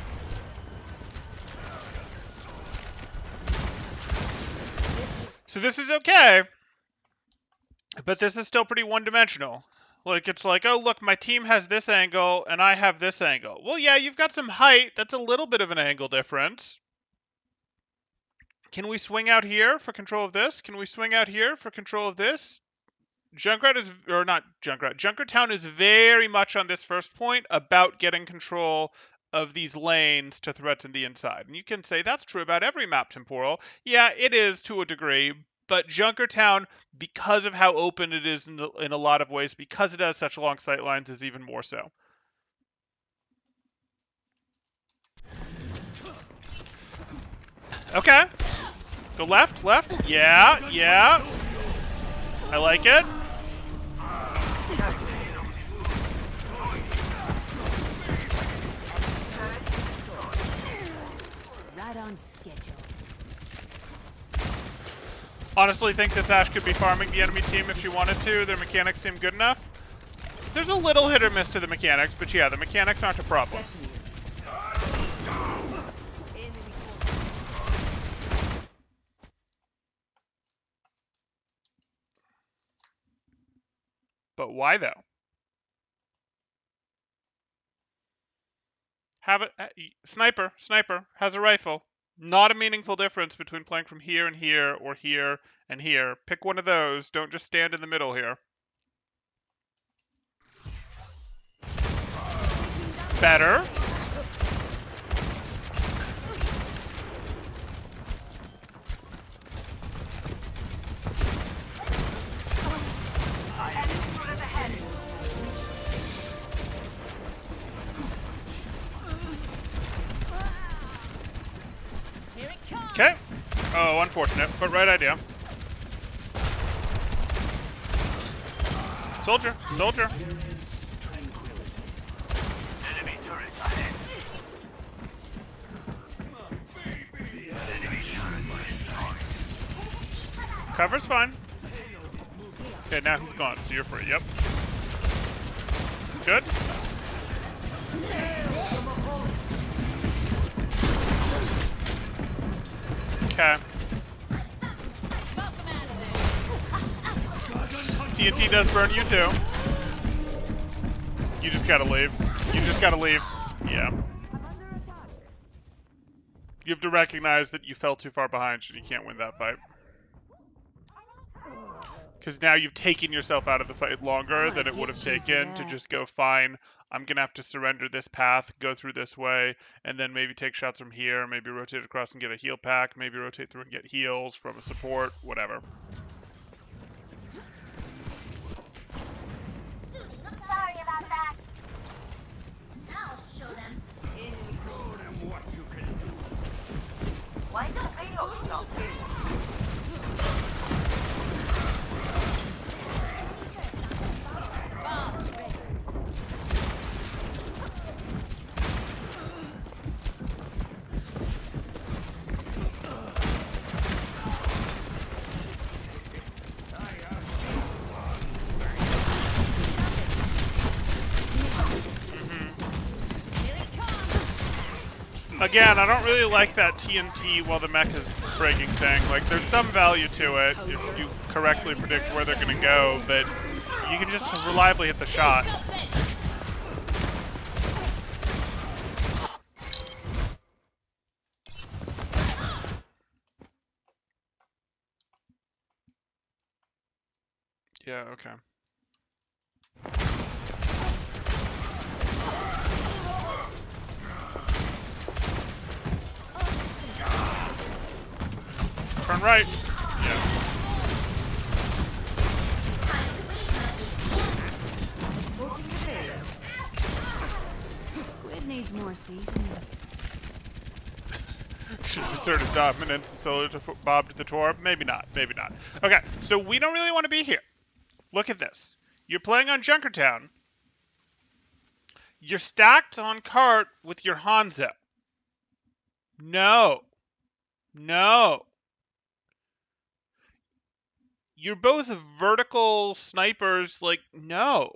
Speaker 1: So this is okay, but this is still pretty one-dimensional. Like, it's like, oh, look, my team has this angle, and I have this angle. Well, yeah, you've got some height. That's a little bit of an angle difference. Can we swing out here for control of this? Can we swing out here for control of this? Junkertown is very much on this first point about getting control of these lanes to threaten the inside. And you can say that's true about every map temporal. Yeah, it is to a degree, but Junkertown, because of how open it is in a lot of ways, because it has such long sight lines, is even more so. Okay. Go left, left. Yeah, yeah. I like it.
Speaker 3: Right on schedule.
Speaker 1: Honestly, think that Ashe could be farming the enemy team if she wanted to. Their mechanics seem good enough. There's a little hit or miss to the mechanics, but yeah, the mechanics aren't a problem. But why though? Have it. Sniper has a rifle. Not a meaningful difference between playing from here and here, or here and here. Pick one of those. Don't just stand in the middle here. Better. Okay. Oh, unfortunate, but right idea. Soldier, soldier.
Speaker 5: Enemy turret ahead.
Speaker 1: Cover's fine. Okay, now he's gone, so you're free. Yep. Good. Okay. TNT does burn you too. You just gotta leave. You just gotta leave. Yeah. You have to recognize that you fell too far behind and you can't win that fight. Because now you've taken yourself out of the fight longer than it would have taken to just go, fine, I'm going to have to surrender this path, go through this way, and then maybe take shots from here, maybe rotate across and get a heal pack, maybe rotate through and get heals from a support, whatever.
Speaker 6: Sorry about that. I'll show them. Why don't they all stop it?
Speaker 1: Again, I don't really like that TNT while the mech is breaking thing. Like, there's some value to it if you correctly predict where they're going to go, but you can just reliably hit the shot. Yeah, okay. Turn right. Yeah.
Speaker 3: Squid needs more seasoning.
Speaker 1: Should have asserted dominance and sold to Bob to the tour. Maybe not. Maybe not. Okay, so we don't really want to be here. Look at this. You're playing on Junkertown. You're stacked on cart with your Hanzo. No. No. You're both vertical snipers, like, no.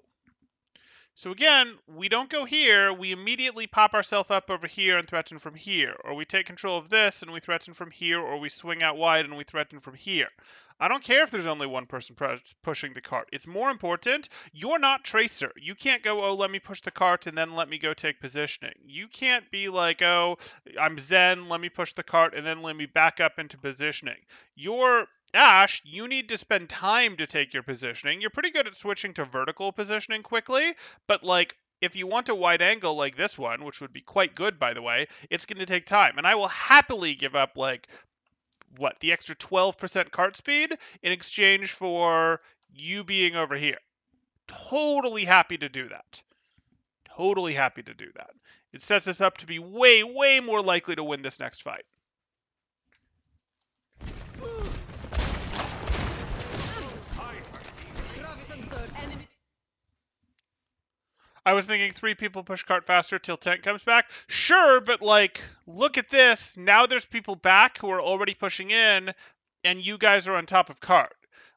Speaker 1: So again, we don't go here, we immediately pop ourselves up over here and threaten from here. Or we take control of this and we threaten from here, or we swing out wide and we threaten from here. I don't care if there's only one person pushing the cart. It's more important, you're not Tracer. You can't go, oh, let me push the cart and then let me go take positioning. You can't be like, oh, I'm Zen, let me push the cart and then let me back up into positioning. You're Ashe, you need to spend time to take your positioning. You're pretty good at switching to vertical positioning quickly, but like, if you want a wide angle like this one, which would be quite good, by the way, it's going to take time. And I will happily give up, like, what, the extra 12% cart speed in exchange for you being over here. Totally happy to do that. Totally happy to do that. It sets us up to be way, way more likely to win this next fight. I was thinking 3 people push cart faster till tank comes back. Sure, but like, look at this. Now there's people back who are already pushing in, and you guys are on top of cart.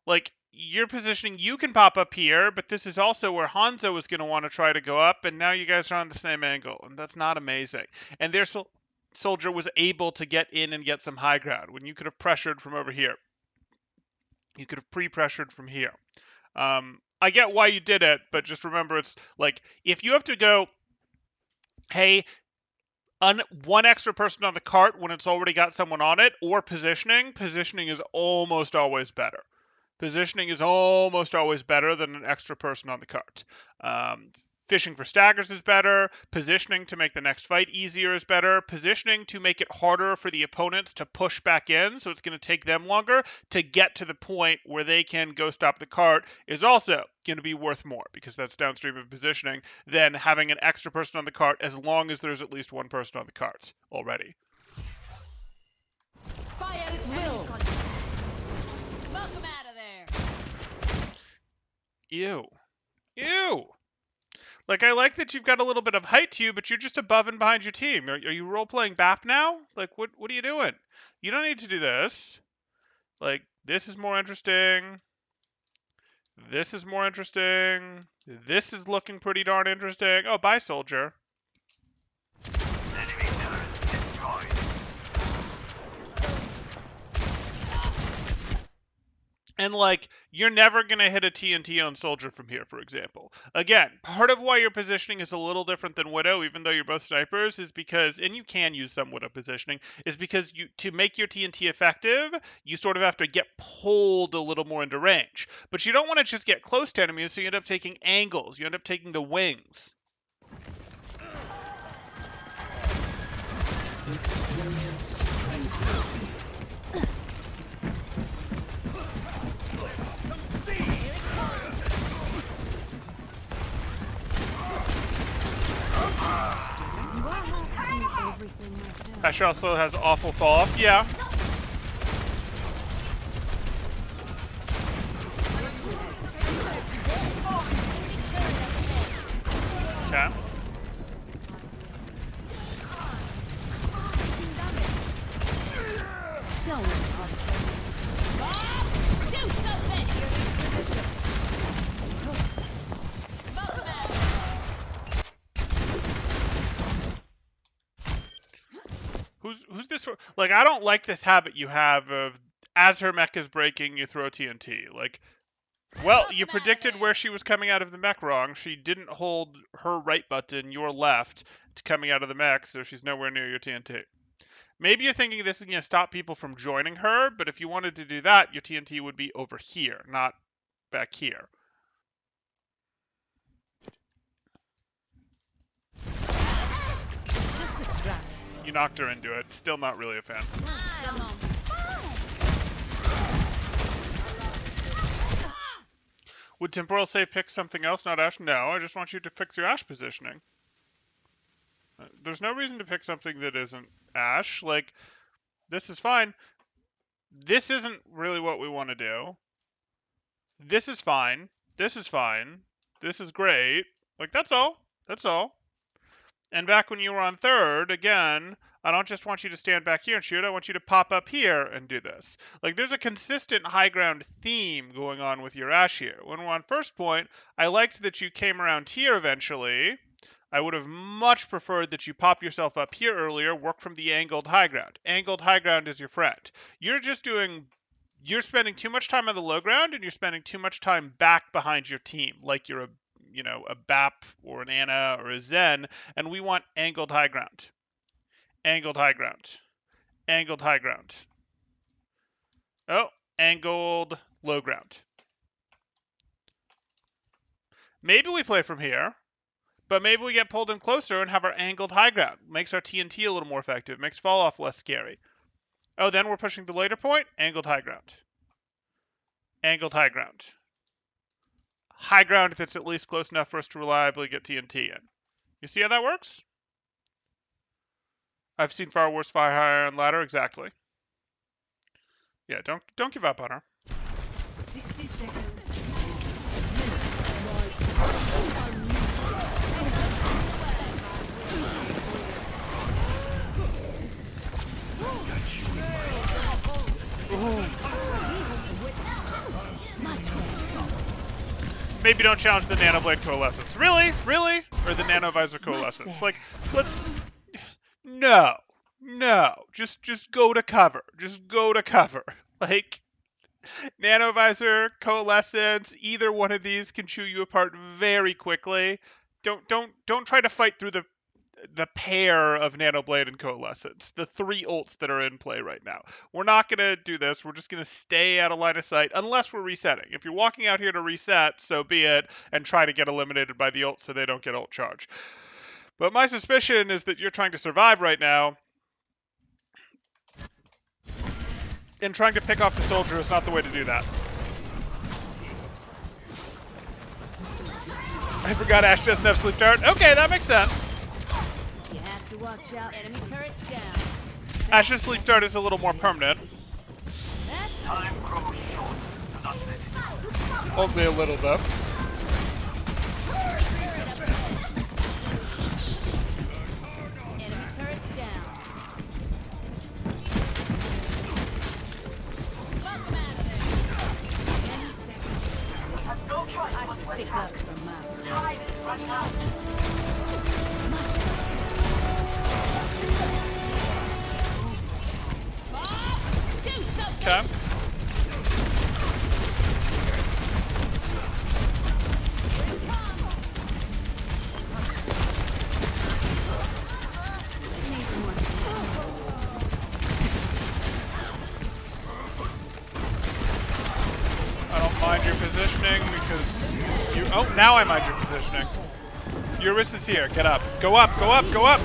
Speaker 1: Like, your positioning, you can pop up here, but this is also where Hanzo is going to want to try to go up, and now you guys are on the same angle, and that's not amazing. And their soldier was able to get in and get some high ground when you could have pressured from over here. You could have pre-pressured from here. I get why you did it, but just remember, it's like, if you have to go, hey, one extra person on the cart when it's already got someone on it, or positioning is almost always better. Positioning is almost always better than an extra person on the cart. Fishing for staggers is better. Positioning to make the next fight easier is better. Positioning to make it harder for the opponents to push back in, so it's going to take them longer to get to the point where they can go stop the cart, is also going to be worth more, because that's downstream of positioning, than having an extra person on the cart, as long as there's at least one person on the cart already.
Speaker 3: Fire at will. Smoke them out of there.
Speaker 1: Ew. Ew. Like, I like that you've got a little bit of height to you, but you're just above and behind your team. Are you role-playing BAP now? Like, what are you doing? You don't need to do this. Like, this is more interesting. This is more interesting. This is looking pretty darn interesting. Oh, bye, soldier.
Speaker 5: Enemy turret destroyed.
Speaker 1: And, like, you're never going to hit a TNT on Soldier from here, for example. Again, part of why your positioning is a little different than Widow, even though you're both snipers, is because, and you can use some Widow positioning, is because to make your TNT effective, you sort of have to get pulled a little more into range. But you don't want to just get close to enemies, so you end up taking angles. You end up taking the wings.
Speaker 7: Experience tranquility.
Speaker 3: Do I have to do everything myself?
Speaker 1: Ashe also has awful fall off. Yeah. Okay.
Speaker 3: Don't let it hard to tell you. Do something! Smoke him out!
Speaker 1: Who's this for? Like, I don't like this habit you have of, as her mech is breaking, you throw TNT. Like, well, you predicted where she was coming out of the mech wrong. She didn't hold her right button, your left, to coming out of the mech, so she's nowhere near your TNT. Maybe you're thinking this is going to stop people from joining her, but if you wanted to do that, your TNT would be over here, not back here. You knocked her into it. Still not really a fan.
Speaker 3: Come on.
Speaker 1: Would Temporal say pick something else, not Ashe? No, I just want you to fix your Ashe positioning. There's no reason to pick something that isn't Ashe. Like, this is fine. This isn't really what we want to do. This is fine. This is fine. This is great. Like, that's all. That's all. And back when you were on third, again, I don't just want you to stand back here and shoot. I want you to pop up here and do this. Like, there's a consistent high ground theme going on with your Ashe here. When we're on first point, I liked that you came around here eventually. I would have much preferred that you pop yourself up here earlier, work from the angled high ground. Angled high ground is your friend. You're spending too much time on the low ground, and you're spending too much time back behind your team, like you're a BAP or an Ana or a Zen, and we want angled high ground. Angled high ground. Angled high ground. Oh, angled low ground. Maybe we play from here, but maybe we get pulled in closer and have our angled high ground. Makes our TNT a little more effective. Makes fall off less scary. Oh, then we're pushing the later point. Angled high ground. Angled high ground. High ground that's at least close enough for us to reliably get TNT in. You see how that works? I've seen far worse fire on ladder. Exactly. Yeah, don't give up on her.
Speaker 2: 60 seconds.
Speaker 1: Maybe don't challenge the Nanoblade Coalescence. Really? Really? Or the Nanovisor Coalescence. Like, let's... No. Just go to cover. Just go to cover. Like, Nanovisor, Coalescence, either one of these can chew you apart very quickly. Don't try to fight through the pair of Nanoblade and Coalescence, the three ults that are in play right now. We're not going to do this. We're just going to stay out of line of sight unless we're resetting. If you're walking out here to reset, so be it, and try to get eliminated by the ult so they don't get ult charge. But my suspicion is that you're trying to survive right now, and trying to pick off the soldier is not the way to do that. I forgot Ashe doesn't have sleep dart. Okay, that makes sense.
Speaker 3: You have to watch out. Enemy turrets down.
Speaker 1: Ashe's sleep dart is a little more permanent.
Speaker 5: Time grows short. Do not let it.
Speaker 1: Only a little though.
Speaker 3: Enemy turrets down. Smoke them out of there.
Speaker 2: 10 seconds.
Speaker 6: Have no choice
Speaker 3: I
Speaker 6: but to
Speaker 3: stick
Speaker 6: attack.
Speaker 3: up for my
Speaker 6: Time is running out.
Speaker 3: Do something.
Speaker 1: Okay. Oh, now I mind your positioning. Your wrist is here. Get up. Go up, go up, go up.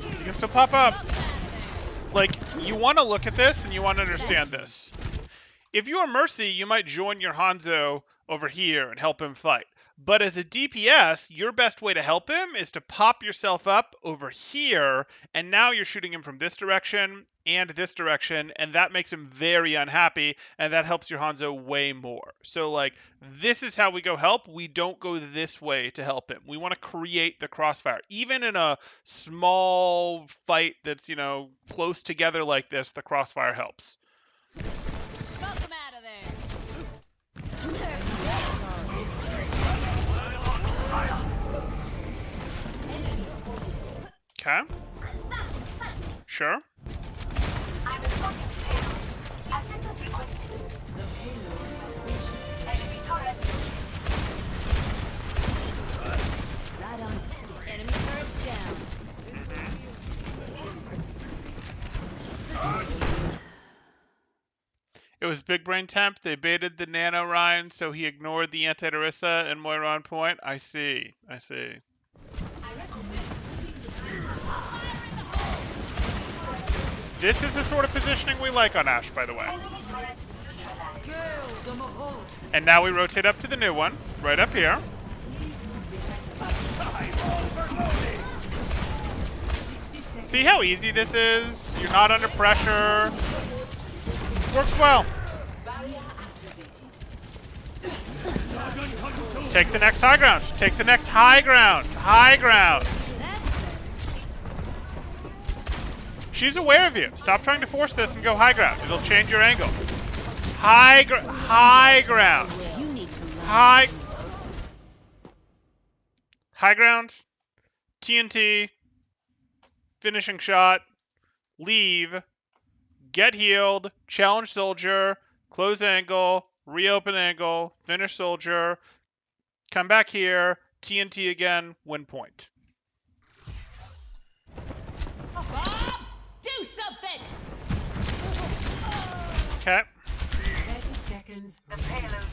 Speaker 1: You can still pop up. Like, you want to look at this and you want to understand this. If you are Mercy, you might join your Hanzo over here and help him fight. But as a DPS, your best way to help him is to pop yourself up over here, and now you're shooting him from this direction, and that makes him very unhappy, and that helps your Hanzo way more. So, like, this is how we go help. We don't go this way to help him. We want to create the crossfire. Even in a small fight that's, close together like this, the crossfire helps.
Speaker 3: Smoke them out of there.
Speaker 1: Okay. Sure.
Speaker 6: I'm reporting to payload. Assistance requested.
Speaker 2: The payload has reached
Speaker 6: Enemy turret.
Speaker 3: Right on schedule. Enemy turrets down.
Speaker 1: It was Big Brain Temp. They baited the Nano Ryan, so he ignored the Anti-Darissa and Moira on point. I see. This is the sort of positioning we like on Ashe, by the way. And now we rotate up to the new one, right up here. See how easy this is? You're not under pressure. Works well. Take the next high ground. Take the next high ground. High ground. She's aware of you. Stop trying to force this and go high ground. It'll change your angle. High ground.
Speaker 3: You need to learn.
Speaker 1: High ground. TNT. Finishing shot. Leave. Get healed. Challenge soldier. Close angle. Reopen angle. Finish soldier. Come back here. TNT again. Win point.
Speaker 3: Bob, do something.
Speaker 1: Okay.
Speaker 2: 30 seconds.
Speaker 6: The payload.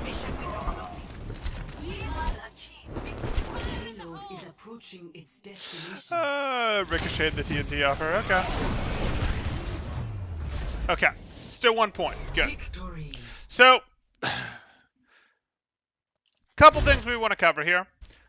Speaker 6: Mission concluded. We must achieve victory.
Speaker 2: Payload is approaching its destination.
Speaker 1: Ricocheted the TNT off her. Okay. Okay. Still 1 point. Good.
Speaker 2: Victory.
Speaker 1: So, couple things we want to cover here.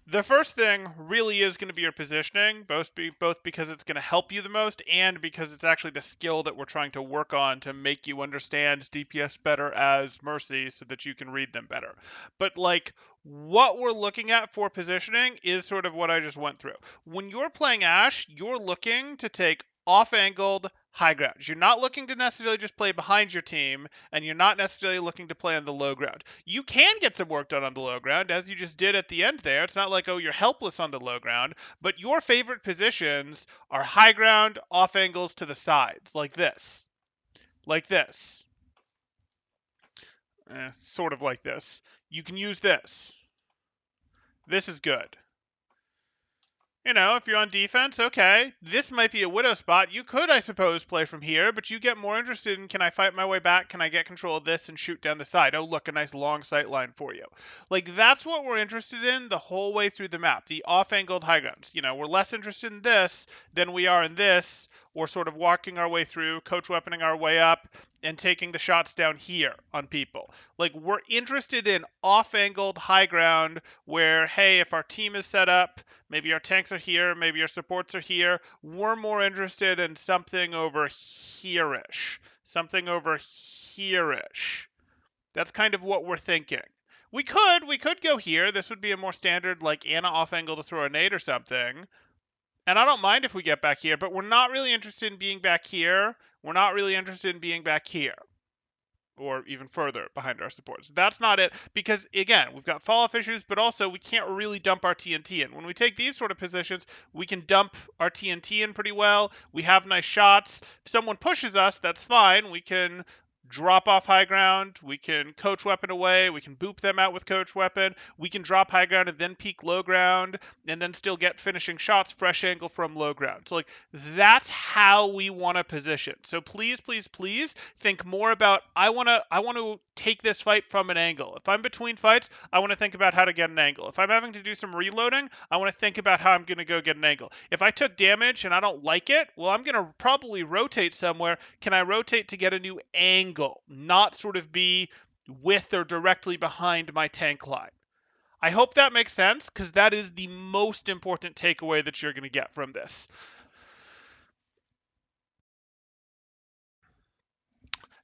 Speaker 1: The first thing really is going to be your positioning, both because it's going to help you the most and because it's actually the skill that we're trying to work on to make you understand DPS better as Mercy so that you can read them better. But like what we're looking at for positioning is sort of what I just went through. When you're playing Ashe, you're looking to take off-angled high ground. You're not looking to necessarily just play behind your team, and you're not necessarily looking to play on the low ground. You can get some work done on the low ground, as you just did at the end there. It's not like, oh, you're helpless on the low ground, but your favorite positions are high ground, off angles to the sides, like this. Like this. Sort of like this. You can use this. This is good. You know, if you're on defense, okay, this might be a widow spot. You could, I suppose, play from here, but you get more interested in, can I fight my way back? Can I get control of this and shoot down the side? Oh, look, a nice long sight line for you. Like, that's what we're interested in the whole way through the map, the off-angled high grounds. You know, we're less interested in this than we are in this, or sort of walking our way through, coach weaponing our way up, and taking the shots down here on people. Like, we're interested in off-angled high ground where, hey, if our team is set up, maybe our tanks are here, maybe our supports are here, we're more interested in something over here-ish. Something over here-ish. That's kind of what we're thinking. We could go here. This would be a more standard, like, Anna off-angle to throw a nade or something. And I don't mind if we get back here, but we're not really interested in being back here. We're not really interested in being back here. Or even further behind our supports. That's not it, because, again, we've got fall-off issues, but also we can't really dump our TNT in. When we take these sort of positions, we can dump our TNT in pretty well. We have nice shots. If someone pushes us, that's fine. We can drop off high ground, we can coach weapon away, we can boop them out with coach weapon, we can drop high ground and then peek low ground, and then still get finishing shots, fresh angle from low ground. So like that's how we want to position. So please, please, please think more about I want to take this fight from an angle. If I'm between fights, I want to think about how to get an angle. If I'm having to do some reloading, I want to think about how I'm going to go get an angle. If I took damage and I don't like it, well, I'm going to probably rotate somewhere. Can I rotate to get a new angle, not sort of be with or directly behind my tank line? I hope that makes sense, because that is the most important takeaway that you're going to get from this.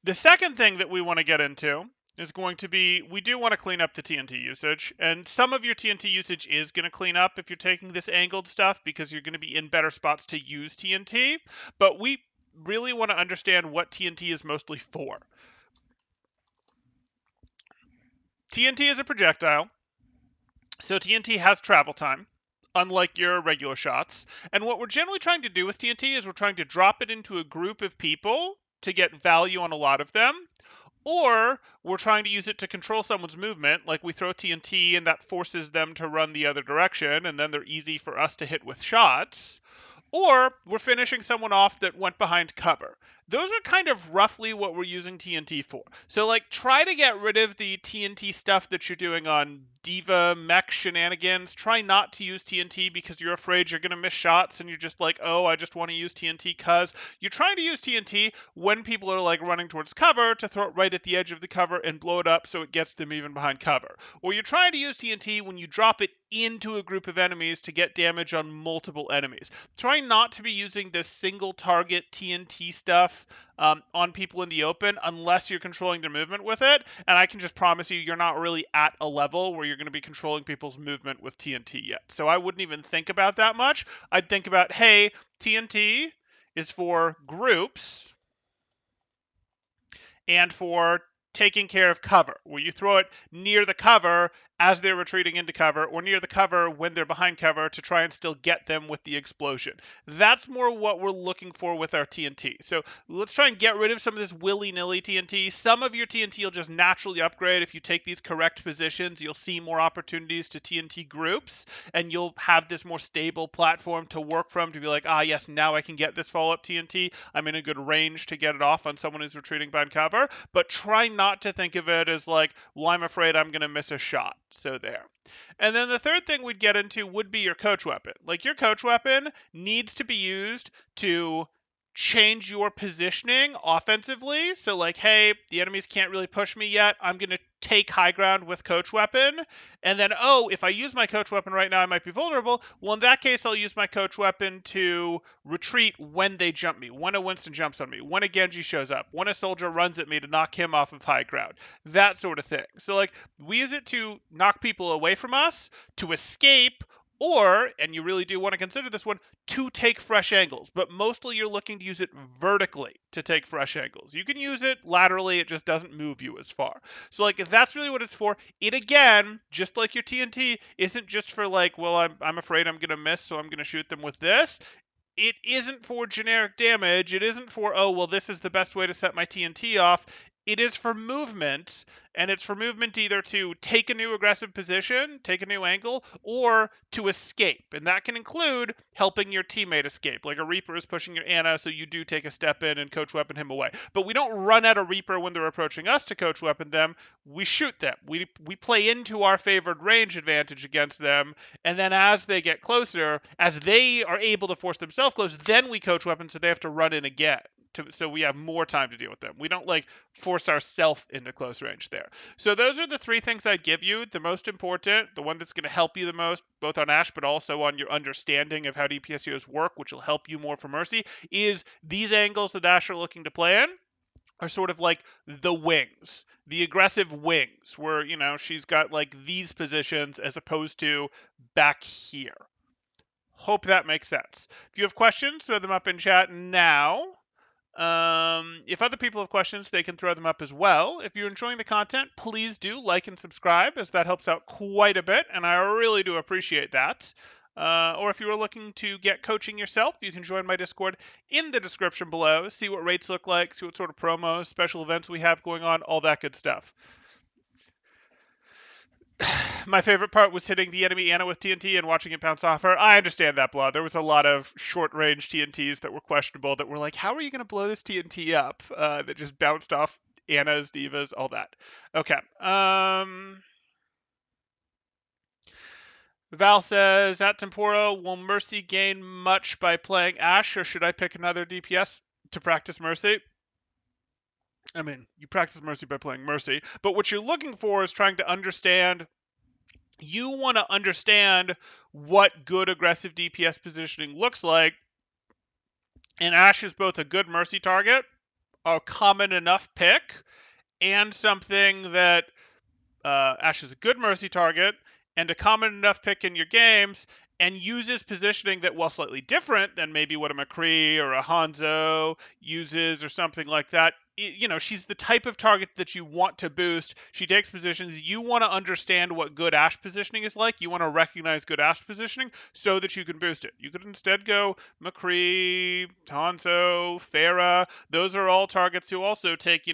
Speaker 1: The second thing that we want to get into is going to be, we do want to clean up the TNT usage, and some of your TNT usage is going to clean up if you're taking this angled stuff, because you're going to be in better spots to use TNT, but we really want to understand what TNT is mostly for. TNT is a projectile, so TNT has travel time, unlike your regular shots, and what we're generally trying to do with TNT is we're trying to drop it into a group of people to get value on a lot of them, or we're trying to use it to control someone's movement, like we throw TNT and that forces them to run the other direction, and then they're easy for us to hit with shots. Or we're finishing someone off that went behind cover. Those are kind of roughly what we're using TNT for. So like try to get rid of the TNT stuff that you're doing on Diva mech shenanigans. Try not to use TNT because you're afraid you're going to miss shots and you're just like, oh, I just want to use TNT cuz. You're trying to use TNT when people are like running towards cover to throw it right at the edge of the cover and blow it up so it gets them even behind cover. Or you're trying to use TNT when you drop it into a group of enemies to get damage on multiple enemies. Try not to be using this single target TNT stuff on people in the open unless you're controlling their movement with it. And I can just promise you, you're not really at a level where you're going to be controlling people's movement with TNT yet. So I wouldn't even think about that much. I'd think about, hey, TNT is for groups and for taking care of cover, where you throw it near the cover as they're retreating into cover, or near the cover when they're behind cover to try and still get them with the explosion. That's more what we're looking for with our TNT. So let's try and get rid of some of this willy-nilly TNT. Some of your TNT will just naturally upgrade. If you take these correct positions, you'll see more opportunities to TNT groups, and you'll have this more stable platform to work from to be like, ah, yes, now I can get this follow-up TNT. I'm in a good range to get it off on someone who's retreating behind cover, but try not to think of it as like, well, I'm afraid I'm going to miss a shot. So there. And then the third thing we'd get into would be your coach weapon. Like your coach weapon needs to be used to change your positioning offensively. So like, hey, the enemies can't really push me yet. I'm going to take high ground with coach weapon. And then, oh, if I use my coach weapon right now, I might be vulnerable. Well, in that case, I'll use my coach weapon to retreat when they jump me, when a Winston jumps on me, when a Genji shows up, when a soldier runs at me to knock him off of high ground, that sort of thing. So like we use it to knock people away from us, to escape, or, and you really do want to consider this one, to take fresh angles. But mostly you're looking to use it vertically to take fresh angles. You can use it laterally, it just doesn't move you as far. So like that's really what it's for. It again, just like your TNT, isn't just for like, well, I'm afraid I'm going to miss, so I'm going to shoot them with this. It isn't for generic damage. It isn't for, oh, well, this is the best way to set my TNT off. It is for movement, and it's for movement either to take a new aggressive position, take a new angle, or to escape. And that can include helping your teammate escape. Like a Reaper is pushing your Ana, so you do take a step in and coach weapon him away. But we don't run at a Reaper when they're approaching us to coach weapon them. We shoot them. We play into our favored range advantage against them, and then as they get closer, as they are able to force themselves close, then we coach weapon, so they have to run in again. So we have more time to deal with them. We don't like force ourselves into close range there. So those are the three things I'd give you. The most important, the one that's going to help you the most, both on Ashe but also on your understanding of how DPSUs work, which will help you more for Mercy, is these angles that Ashe are looking to play in are sort of like the wings, the aggressive wings, where, you know, she's got like these positions as opposed to back here. Hope that makes sense. If you have questions, throw them up in chat now. If other people have questions, they can throw them up as well. If you're enjoying the content, please do like and subscribe, as that helps out quite a bit, and I really do appreciate that. Or if you are looking to get coaching yourself, you can join my Discord in the description below. See what rates look like, see what sort of promos, special events we have going on, all that good stuff. My favorite part was hitting the enemy Ana with TNT and watching it bounce off her. I understand that, Blood. There was a lot of short-range TNTs that were questionable that were like, how are you going to blow this TNT up? That just bounced off Ana's, Divas, all that. Okay. Val says, at Tempora, will Mercy gain much by playing Ashe, or should I pick another DPS to practice Mercy? I mean, you practice Mercy by playing Mercy, but what you're looking for is trying to understand. You want to understand what good aggressive DPS positioning looks like, and Ashe is both a good Mercy target, a common enough pick, and something that Ashe is a good Mercy target and a common enough pick in your games, and uses positioning that, while slightly different than maybe what a McCree or a Hanzo uses or something like that, she's the type of target that you want to boost. She takes positions. You want to understand what good Ashe positioning is like. You want to recognize good Ashe positioning so that you can boost it. You could instead go McCree, Hanzo, Pharah. Those are all targets who also take,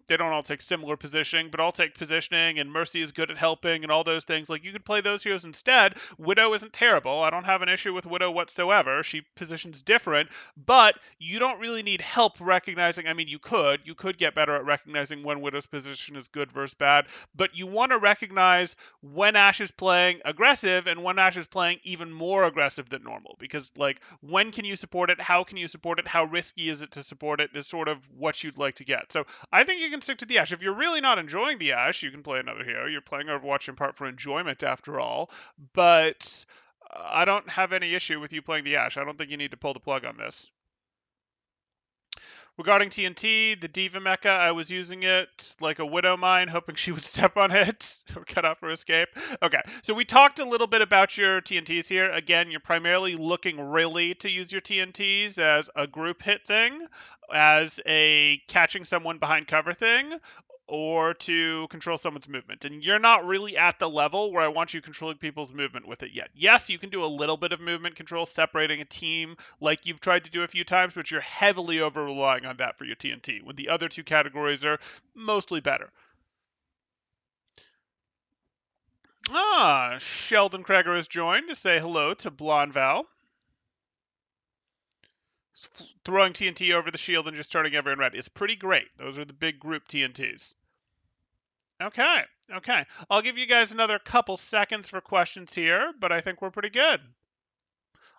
Speaker 1: they don't all take similar positioning, but all take positioning, and Mercy is good at helping and all those things. Like, you could play those heroes instead. Widow isn't terrible. I don't have an issue with Widow whatsoever. She positions different, but you don't really need help recognizing. I mean, you could get better at recognizing when Widow's position is good versus bad, but you want to recognize when Ashe is playing aggressive and when Ashe is playing even more aggressive than normal. Because, like, when can you support it? How can you support it? How risky is it to support it? Is sort of what you'd like to get. So I think you can stick to the Ashe. If you're really not enjoying the Ashe, you can play another hero. You're playing Overwatch in part for enjoyment, after all. But I don't have any issue with you playing the Ashe. I don't think you need to pull the plug on this. Regarding TNT, the Diva Mecha, I was using it like a Widow Mine, hoping she would step on it or cut off her escape. Okay, so we talked a little bit about your TNTs here. Again, you're primarily looking really to use your TNTs as a group hit thing, as a catching someone behind cover thing, or to control someone's movement. And you're not really at the level where I want you controlling people's movement with it yet. Yes, you can do a little bit of movement control, separating a team like you've tried to do a few times, but you're heavily over relying on that for your TNT, when the other two categories are mostly better. Sheldon Kreger has joined to say hello to Blonde Val. Throwing TNT over the shield and just turning everyone red. It's pretty great. Those are the big group TNTs. Okay. I'll give you guys another couple seconds for questions here, but I think we're pretty good.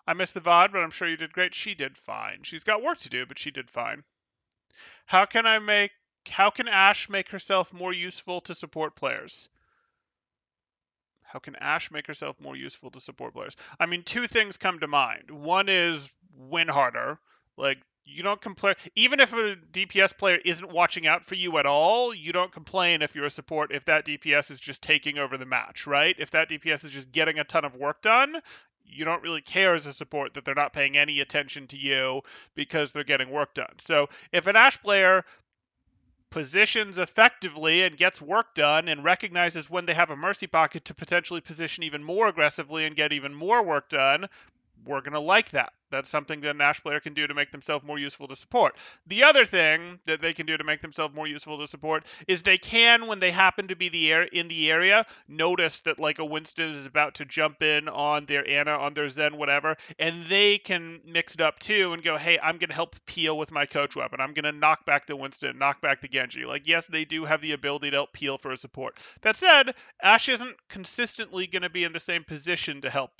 Speaker 1: I missed the VOD, but I'm sure you did great. She did fine. She's got work to do, but she did fine. How can Ashe make herself more useful to support players? How can Ashe make herself more useful to support players? I mean, two things come to mind. One is win harder. Like, you don't complain. Even if a DPS player isn't watching out for you at all, you don't complain if you're a support if that DPS is just taking over the match, right? If that DPS is just getting a ton of work done, you don't really care as a support that they're not paying any attention to you because they're getting work done. So if an Ashe player positions effectively and gets work done and recognizes when they have a mercy pocket to potentially position even more aggressively and get even more work done, we're going to like that. That's something that an Ashe player can do to make themselves more useful to support. The other thing that they can do to make themselves more useful to support is they can, when they happen to be in the area, notice that like a Winston is about to jump in on their Ana, on their Zen, whatever, and they can mix it up too and go, hey, I'm going to help peel with my coach weapon. I'm going to knock back the Winston, knock back the Genji. Like, yes, they do have the ability to help peel for a support. That said, Ashe isn't consistently going to be in the same position to help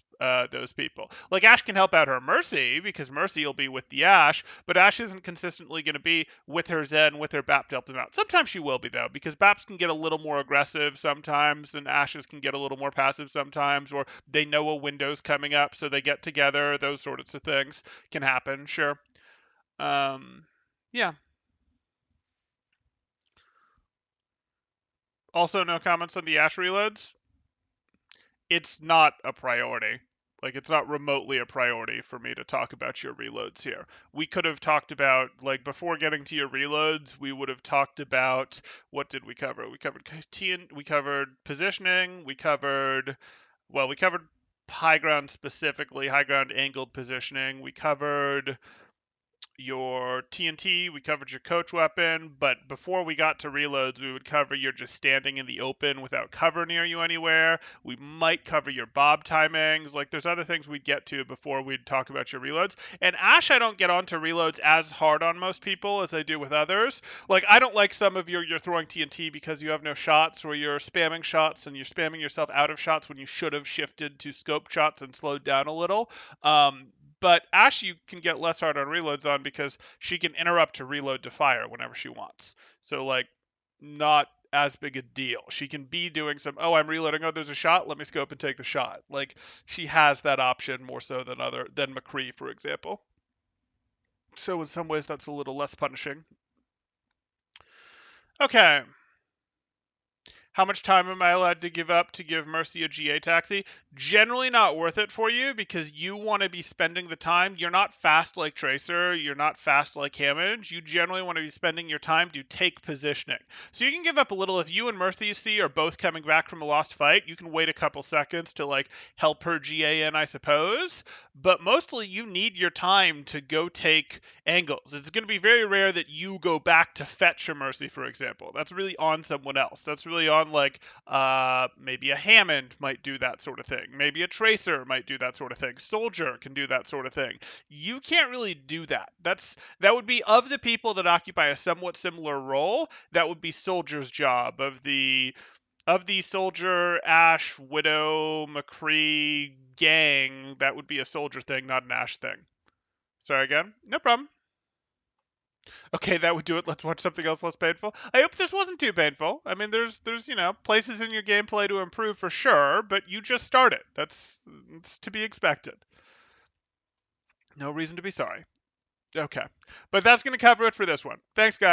Speaker 1: those people. Like, Ashe can help out her Mercy because Mercy will be with the Ashe, but Ashe isn't consistently going to be with her Zen, with her BAP to help them out. Sometimes she will be, though, because BAPs can get a little more aggressive sometimes, and Ashes can get a little more passive sometimes, or they know a window's coming up, so they get together. Those sorts of things can happen, sure. Yeah. Also, no comments on the Ashe reloads. It's not a priority. Like, it's not remotely a priority for me to talk about your reloads here. We could have talked about, like, before getting to your reloads, we would have talked about, what did we cover? We covered positioning, we covered high ground specifically, high ground angled positioning. We covered your TNT, we covered your coach weapon, but before we got to reloads, we would cover your just standing in the open without cover near you anywhere. We might cover your bob timings. Like, there's other things we'd get to before we'd talk about your reloads. And Ashe, I don't get onto reloads as hard on most people as I do with others. Like, I don't like some of you're throwing TNT because you have no shots, or you're spamming shots and you're spamming yourself out of shots when you should have shifted to scope shots and slowed down a little. But Ashe, you can get less hard on reloads on because she can interrupt to reload to fire whenever she wants. So, like, not as big a deal. She can be doing some, oh, I'm reloading, oh, there's a shot, let me scope and take the shot. Like, she has that option more so than McCree, for example. So in some ways that's a little less punishing. Okay. How much time am I allowed to give up to give Mercy a GA taxi? Generally not worth it for you because you want to be spending the time. You're not fast like Tracer. You're not fast like Hammond. You generally want to be spending your time to take positioning. So you can give up a little. If you and Mercy, you see, are both coming back from a lost fight, you can wait a couple seconds to, like, help her GA in, I suppose. But mostly you need your time to go take angles. It's going to be very rare that you go back to fetch a Mercy, for example. That's really on someone else. That's really on, like, maybe a Hammond might do that sort of thing. Maybe a Tracer might do that sort of thing. Soldier can do that sort of thing. You can't really do that. That would be, of the people that occupy a somewhat similar role, that would be Soldier's job. Of the Soldier, Ashe, Widow, McCree gang, that would be a Soldier thing, not an Ashe thing. Sorry again. No problem. Okay, that would do it. Let's watch something else less painful. I hope this wasn't too painful. I mean, there's places in your gameplay to improve for sure, but you just started. That's to be expected. No reason to be sorry. Okay. But that's going to cover it for this one. Thanks, guys.